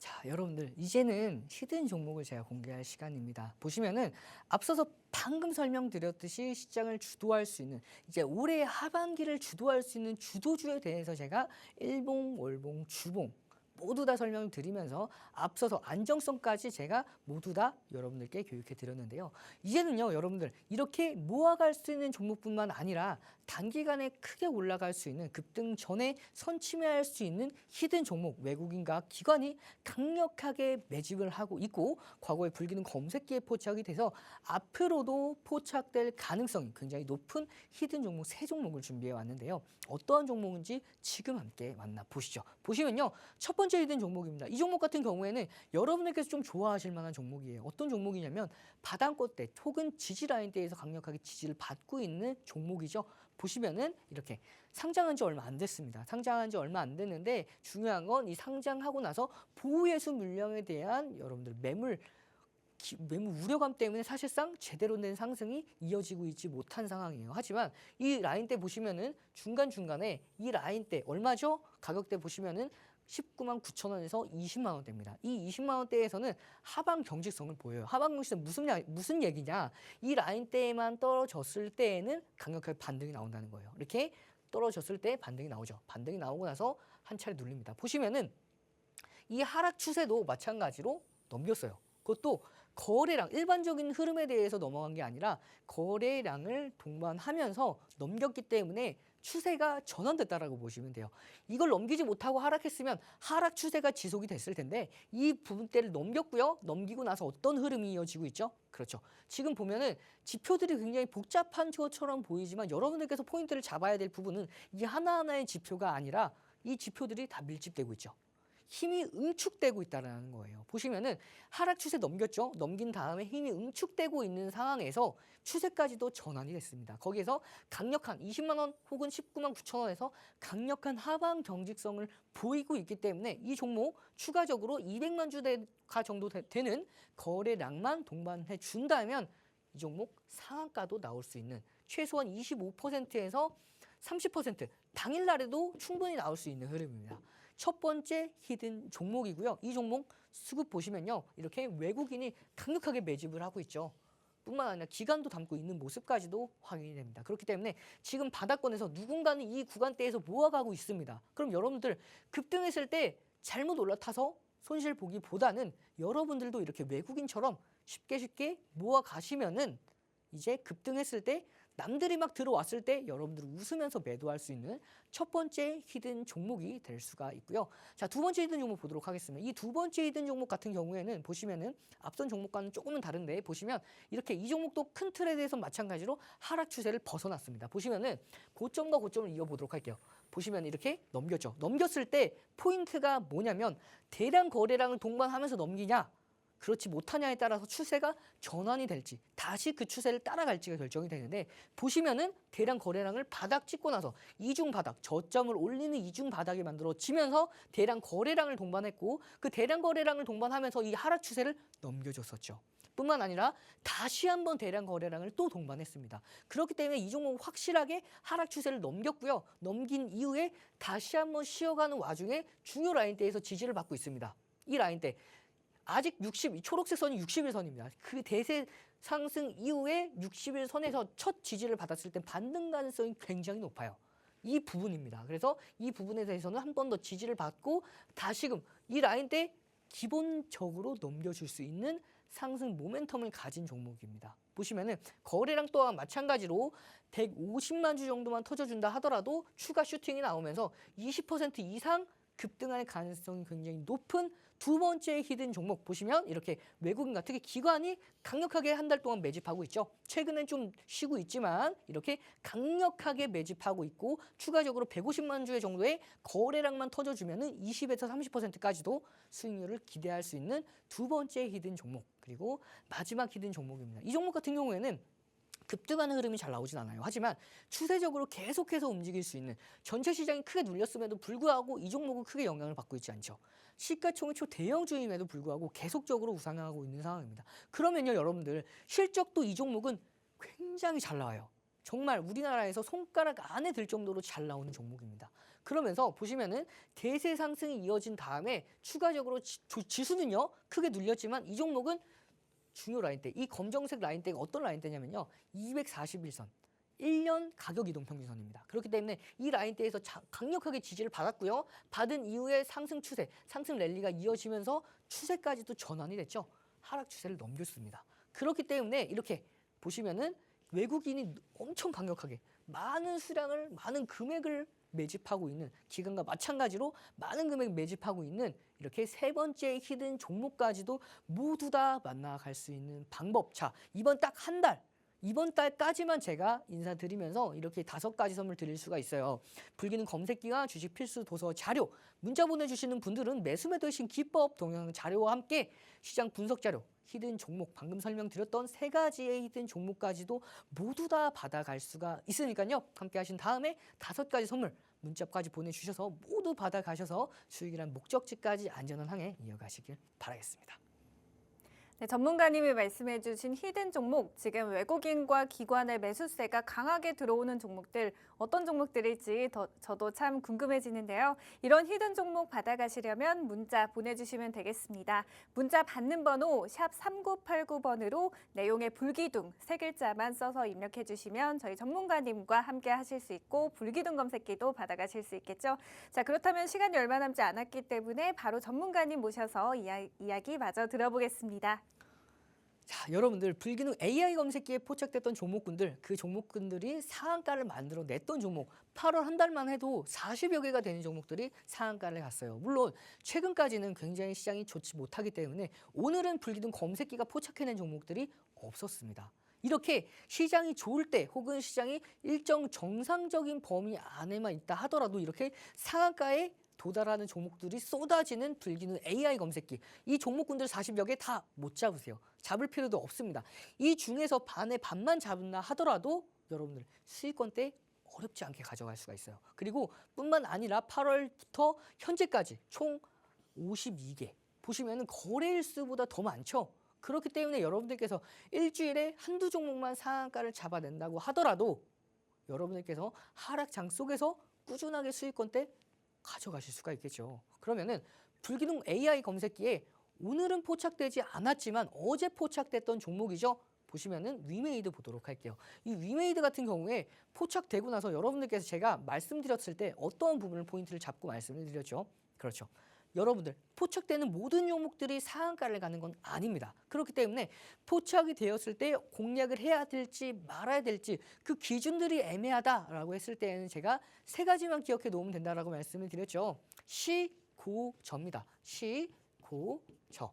자, 여러분들 이제는 히든 종목을 제가 공개할 시간입니다. 보시면은 앞서서 방금 설명드렸듯이 시장을 주도할 수 있는 이제 올해 하반기를 주도할 수 있는 주도주에 대해서 제가 일봉, 월봉, 주봉 모두 다 설명을 드리면서 앞서서 안정성까지 제가 모두 다 여러분들께 교육해 드렸는데요. 이제는요, 여러분들 이렇게 모아갈 수 있는 종목뿐만 아니라 단기간에 크게 올라갈 수 있는 급등 전에 선침해할 수 있는 히든 종목 외국인과 기관이 강력하게 매집을 하고 있고 과거에 불기는 검색기에 포착이 돼서 앞으로도 포착될 가능성이 굉장히 높은 히든 종목 3종목을 준비해 왔는데요. 어떠한 종목인지 지금 함께 만나보시죠. 보시면요, 첫 번째 히든 종목입니다. 이 종목 같은 경우에는 여러분들께서 좀 좋아하실 만한 종목이에요. 어떤 종목이냐면 바닥권대 혹은 지지라인대에서 강력하게 지지를 받고 있는 종목이죠. 보시면은 이렇게 상장한 지 얼마 안 됐습니다. 상장한 지 얼마 안 됐는데 중요한 건 이 상장하고 나서 보호예수 물량에 대한 여러분들 매물 우려감 때문에 사실상 제대로 된 상승이 이어지고 있지 못한 상황이에요. 하지만 이 라인대 보시면은 중간중간에 이 라인대 얼마죠? 가격대 보시면은 19만 9천 원에서 20만 원대입니다. 이 20만 원대에서는 하방 경직성을 보여요. 하방 경직성 무슨 얘기냐? 이 라인대에만 떨어졌을 때에는 강력하게 반등이 나온다는 거예요. 이렇게 떨어졌을 때 반등이 나오죠. 반등이 나오고 나서 한 차례 눌립니다. 보시면은 이 하락 추세도 마찬가지로 넘겼어요. 그것도 거래량, 일반적인 흐름에 대해서 넘어간 게 아니라 거래량을 동반하면서 넘겼기 때문에 추세가 전환됐다라고 보시면 돼요. 이걸 넘기지 못하고 하락했으면 하락 추세가 지속이 됐을 텐데 이 부분대를 넘겼고요. 넘기고 나서 어떤 흐름이 이어지고 있죠? 그렇죠. 지금 보면은 지표들이 굉장히 복잡한 것처럼 보이지만 여러분들께서 포인트를 잡아야 될 부분은 이 하나하나의 지표가 아니라 이 지표들이 다 밀집되고 있죠. 힘이 응축되고 있다는 거예요. 보시면은 하락 추세 넘겼죠. 넘긴 다음에 힘이 응축되고 있는 상황에서 추세까지도 전환이 됐습니다. 거기에서 강력한 20만 원 혹은 19만 9천 원에서 강력한 하방 경직성을 보이고 있기 때문에 이 종목 추가적으로 200만 주가 정도 되는 거래량만 동반해 준다면 이 종목 상한가도 나올 수 있는 최소한 25%에서 30% 당일날에도 충분히 나올 수 있는 흐름입니다. 첫 번째 히든 종목이고요. 이 종목 수급 보시면요. 이렇게 외국인이 강력하게 매집을 하고 있죠. 뿐만 아니라 기간도 담고 있는 모습까지도 확인이 됩니다. 그렇기 때문에 지금 바닥권에서 누군가는 이 구간대에서 모아가고 있습니다. 그럼 여러분들 급등했을 때 잘못 올라타서 손실 보기보다는 여러분들도 이렇게 외국인처럼 쉽게 모아가시면은 이제 급등했을 때 남들이 막 들어왔을 때 여러분들 웃으면서 매도할 수 있는 첫 번째 히든 종목이 될 수가 있고요. 자, 두 번째 히든 종목 보도록 하겠습니다. 이 두 번째 히든 종목 같은 경우에는 보시면은 앞선 종목과는 조금은 다른데 보시면 이렇게 이 종목도 큰 틀에 대해서 마찬가지로 하락 추세를 벗어났습니다. 보시면은 고점과 고점을 이어보도록 할게요. 보시면 이렇게 넘겼죠. 넘겼을 때 포인트가 뭐냐면 대량 거래량을 동반하면서 넘기냐 그렇지 못하냐에 따라서 추세가 전환이 될지 다시 그 추세를 따라갈지가 결정이 되는데 보시면은 대량 거래량을 바닥 찍고 나서 이중 바닥 저점을 올리는 이중 바닥이 만들어지면서 대량 거래량을 동반했고 그 대량 거래량을 동반하면서 이 하락 추세를 넘겨줬었죠. 뿐만 아니라 다시 한번 대량 거래량을 또 동반했습니다. 그렇기 때문에 이 종목 확실하게 하락 추세를 넘겼고요. 넘긴 이후에 다시 한번 쉬어가는 와중에 중요 라인대에서 지지를 받고 있습니다. 이 라인대 아직 60, 초록색 선이 60일선입니다. 그 대세 상승 이후에 60일선에서 첫 지지를 받았을 때 반등 가능성이 굉장히 높아요. 이 부분입니다. 그래서 이 부분에 대해서는 한 번 더 지지를 받고 다시금 이 라인대 기본적으로 넘겨줄 수 있는 상승 모멘텀을 가진 종목입니다. 보시면은 거래량 또한 마찬가지로 150만 주 정도만 터져준다 하더라도 추가 슈팅이 나오면서 20% 이상 급등할 가능성이 굉장히 높은 두 번째 히든 종목 보시면 이렇게 외국인과 특히 기관이 강력하게 한 달 동안 매집하고 있죠. 최근엔 좀 쉬고 있지만 이렇게 강력하게 매집하고 있고 추가적으로 150만 주의 정도의 거래량만 터져주면은 20에서 30%까지도 수익률을 기대할 수 있는 두 번째 히든 종목 그리고 마지막 히든 종목입니다. 이 종목 같은 경우에는 급등하는 흐름이 잘 나오진 않아요. 하지만 추세적으로 계속해서 움직일 수 있는 전체 시장이 크게 눌렸음에도 불구하고 이 종목은 크게 영향을 받고 있지 않죠. 시가총액 초대형주임에도 불구하고 계속적으로 우상향하고 있는 상황입니다. 그러면요 여러분들 실적도 이 종목은 굉장히 잘 나와요. 정말 우리나라에서 손가락 안에 들 정도로 잘 나오는 종목입니다. 그러면서 보시면은 대세 상승이 이어진 다음에 추가적으로 지수는요 크게 눌렸지만 이 종목은 중요 라인대, 이 검정색 라인대가 어떤 라인대냐면요. 241선, 1년 가격 이동 평균선입니다. 그렇기 때문에 이 라인대에서 강력하게 지지를 받았고요. 받은 이후에 상승 추세, 상승 랠리가 이어지면서 추세까지도 전환이 됐죠. 하락 추세를 넘겼습니다. 그렇기 때문에 이렇게 보시면은 외국인이 엄청 강력하게 많은 수량을, 많은 금액을 매집하고 있는 기관과 마찬가지로 많은 금액 매집하고 있는 이렇게 세 번째 히든 종목까지도 모두 다 만나갈 수 있는 방법. 자, 이번 딱 한 달, 이번 달까지만 제가 인사드리면서 이렇게 5가지 선물 드릴 수가 있어요. 불기능 검색기와 주식 필수 도서 자료, 문자 보내주시는 분들은 매수 매도의 신 기법 동영 자료와 함께 시장 분석 자료, 히든 종목, 방금 설명드렸던 3가지의 히든 종목까지도 모두 다 받아갈 수가 있으니까요. 함께 하신 다음에 5가지 선물 문자까지 보내주셔서 모두 받아가셔서 수익이란 목적지까지 안전한 항해 이어가시길 바라겠습니다. 네, 전문가님이 말씀해 주신 히든 종목, 지금 외국인과 기관의 매수세가 강하게 들어오는 종목들, 어떤 종목들일지 저도 참 궁금해지는데요. 이런 히든 종목 받아가시려면 문자 보내주시면 되겠습니다. 문자 받는 번호 샵 3989번으로 내용의 불기둥 3글자만 써서 입력해 주시면 저희 전문가님과 함께 하실 수 있고 불기둥 검색기도 받아가실 수 있겠죠. 자, 그렇다면 시간이 얼마 남지 않았기 때문에 바로 전문가님 모셔서 이야기 마저 들어보겠습니다. 자, 여러분들 불기능 AI 검색기에 포착됐던 종목군들, 그 종목군들이 상한가를 만들어 냈던 종목, 8월 한 달만 해도 40여 개가 되는 종목들이 상한가를 갔어요. 물론 최근까지는 굉장히 시장이 좋지 못하기 때문에 오늘은 불기능 검색기가 포착해낸 종목들이 없었습니다. 이렇게 시장이 좋을 때 혹은 시장이 일정 정상적인 범위 안에만 있다 하더라도 이렇게 상한가에 도달하는 종목들이 쏟아지는 불기능 AI 검색기. 이 종목군들 40여 개 다 못 잡으세요. 잡을 필요도 없습니다. 이 중에서 반의 반만 잡는다 하더라도 여러분들 수익권대 어렵지 않게 가져갈 수가 있어요. 그리고 뿐만 아니라 8월부터 현재까지 총 52개. 보시면은 거래일 수보다 더 많죠. 그렇기 때문에 여러분들께서 일주일에 한두 종목만 상한가를 잡아낸다고 하더라도 여러분들께서 하락장 속에서 꾸준하게 수익권대 가져가실 수가 있겠죠. 그러면은 불기능 AI 검색기에 오늘은 포착되지 않았지만 어제 포착됐던 종목이죠. 보시면은 위메이드 보도록 할게요. 이 위메이드 같은 경우에 포착되고 나서 여러분들께서 제가 말씀드렸을 때 어떤 부분을 포인트를 잡고 말씀을 드렸죠. 그렇죠. 여러분들 포착되는 모든 종목들이 상한가를 가는 건 아닙니다. 그렇기 때문에 포착이 되었을 때 공략을 해야 될지 말아야 될지 그 기준들이 애매하다라고 했을 때에는 제가 세 가지만 기억해 놓으면 된다라고 말씀을 드렸죠. 시, 고, 저입니다. 시, 고, 저.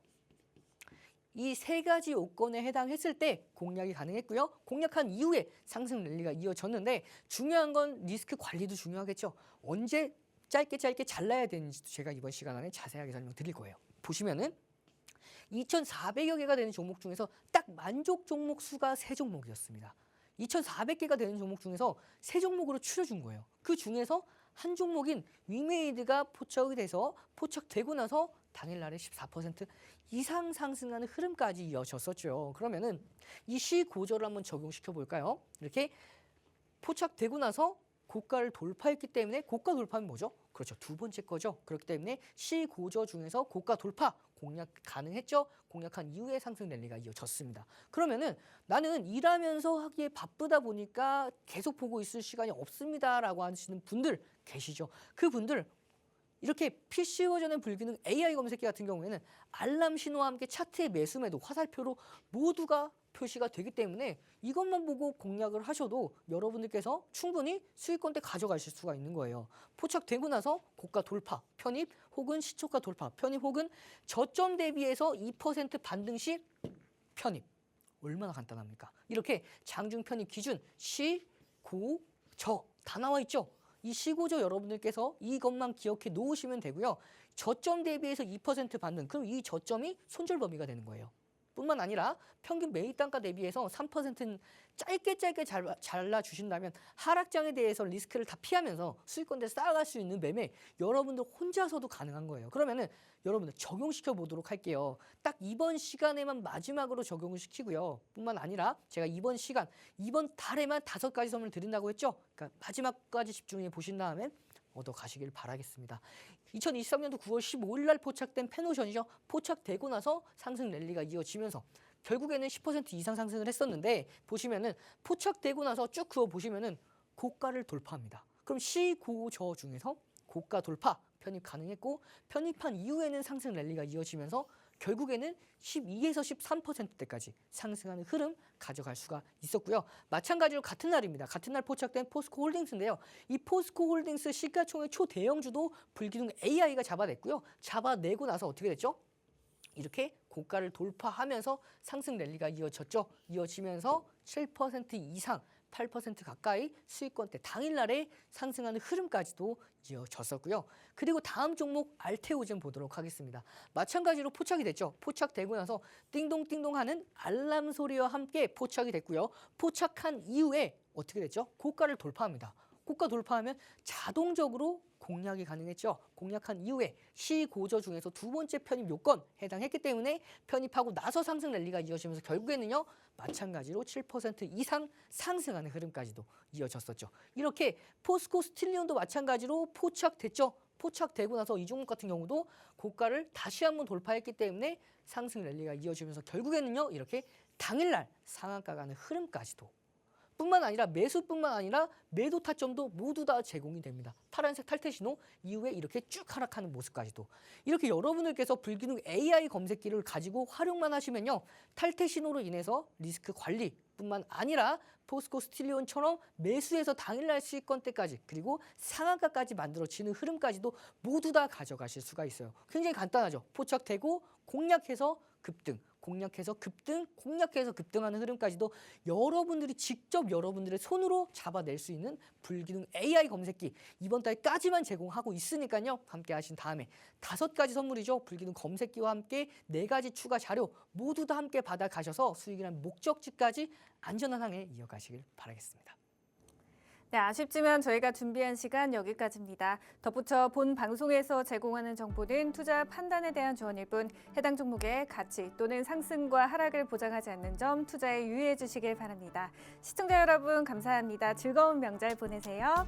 이 세 가지 요건에 해당했을 때 공략이 가능했고요. 공략한 이후에 상승 랠리가 이어졌는데 중요한 건 리스크 관리도 중요하겠죠. 언제 짧게 잘라야 되는지도 제가 이번 시간 안에 자세하게 설명드릴 거예요. 보시면은 2,400여 개가 되는 종목 중에서 딱 만족 종목 수가 3종목이었습니다. 2,400개가 되는 종목 중에서 3종목으로 추려준 거예요. 그 중에서 한 종목인 위메이드가 포착이 돼서 포착되고 나서 당일날에 14% 이상 상승하는 흐름까지 이어졌었죠. 그러면은 이 시고저를 한번 적용시켜 볼까요? 이렇게 포착되고 나서 고가를 돌파했기 때문에 고가 돌파는 뭐죠? 그렇죠. 두 번째 거죠. 그렇기 때문에 시고저 중에서 고가 돌파 공략 가능했죠. 공략한 이후에 상승 랠리가 이어졌습니다. 그러면은 나는 일하면서 하기에 바쁘다 보니까 계속 보고 있을 시간이 없습니다라고 하시는 분들 계시죠. 그분들 이렇게 PC 버전의 불기능 AI 검색기 같은 경우에는 알람 신호와 함께 차트의 매수매도 화살표로 모두가 표시가 되기 때문에 이것만 보고 공략을 하셔도 여러분들께서 충분히 수익권대 가져가실 수가 있는 거예요. 포착되고 나서 고가 돌파, 편입 혹은 시초가 돌파, 편입 혹은 저점 대비해서 2% 반등 시 편입. 얼마나 간단합니까? 이렇게 장중 편입 기준 시, 고, 저 다 나와 있죠. 이 시고저 여러분들께서 이것만 기억해 놓으시면 되고요. 저점 대비해서 2% 반등, 그럼 이 저점이 손절 범위가 되는 거예요. 뿐만 아니라 평균 매입 단가 대비해서 3%는 짧게 잘라주신다면 하락장에 대해서 리스크를 다 피하면서 수익권대 쌓아갈 수 있는 매매 여러분들 혼자서도 가능한 거예요. 그러면은 여러분들 적용시켜 보도록 할게요. 딱 이번 시간에만 마지막으로 적용을 시키고요. 뿐만 아니라 제가 이번 달에만 5가지 선물 드린다고 했죠. 그러니까 마지막까지 집중해 보신 다음에 얻어 가시길 바라겠습니다. 2023년도 9월 15일 날 포착된 페노션이죠. 포착되고 나서 상승 랠리가 이어지면서 결국에는 10% 이상 상승을 했었는데 보시면은 포착되고 나서 쭉 그어 보시면은 고가를 돌파합니다. 그럼 시고저 중에서 고가 돌파 편입 가능했고 편입한 이후에는 상승 랠리가 이어지면서 결국에는 12에서 13%대까지 상승하는 흐름 가져갈 수가 있었고요. 마찬가지로 같은 날입니다. 같은 날 포착된 포스코 홀딩스인데요. 이 포스코 홀딩스 시가총액 초대형주도 불기둥 AI가 잡아냈고요. 잡아내고 나서 어떻게 됐죠? 이렇게 고가를 돌파하면서 상승 랠리가 이어졌죠. 이어지면서 7% 이상 8% 가까이 수익권대 당일날에 상승하는 흐름까지도 이어졌었고요. 그리고 다음 종목 알테오젠 보도록 하겠습니다. 마찬가지로 포착이 됐죠. 포착되고 나서 띵동띵동 하는 알람 소리와 함께 포착이 됐고요. 포착한 이후에 어떻게 됐죠? 고가를 돌파합니다. 고가 돌파하면 자동적으로 공략이 가능했죠. 공략한 이후에 시고저 중에서 두 번째 편입 요건 해당했기 때문에 편입하고 나서 상승 랠리가 이어지면서 결국에는요. 마찬가지로 7% 이상 상승하는 흐름까지도 이어졌었죠. 이렇게 포스코 스틸리온도 마찬가지로 포착됐죠. 포착되고 나서 이 종목 같은 경우도 고가를 다시 한번 돌파했기 때문에 상승 랠리가 이어지면서 결국에는요. 이렇게 당일날 상한가 가는 흐름까지도 뿐만 아니라 매수뿐만 아니라 매도 타점도 모두 다 제공이 됩니다. 파란색 탈퇴 신호 이후에 이렇게 쭉 하락하는 모습까지도 이렇게 여러분들께서 불기능 AI 검색기를 가지고 활용만 하시면요. 탈퇴 신호로 인해서 리스크 관리뿐만 아니라 포스코 스틸리온처럼 매수해서 당일날 수익권대까지 그리고 상한가까지 만들어지는 흐름까지도 모두 다 가져가실 수가 있어요. 굉장히 간단하죠. 포착되고 공략해서 급등, 공략해서 급등, 공략해서 급등하는 흐름까지도 여러분들이 직접 여러분들의 손으로 잡아낼 수 있는 불기능 AI 검색기 이번 달까지만 제공하고 있으니까요. 함께 하신 다음에 5가지 선물이죠. 불기능 검색기와 함께 4가지 추가 자료 모두 다 함께 받아가셔서 수익이란 목적지까지 안전한 항해 이어가시길 바라겠습니다. 네, 아쉽지만 저희가 준비한 시간 여기까지입니다. 덧붙여 본 방송에서 제공하는 정보는 투자 판단에 대한 조언일 뿐 해당 종목의 가치 또는 상승과 하락을 보장하지 않는 점 투자에 유의해 주시길 바랍니다. 시청자 여러분 감사합니다. 즐거운 명절 보내세요.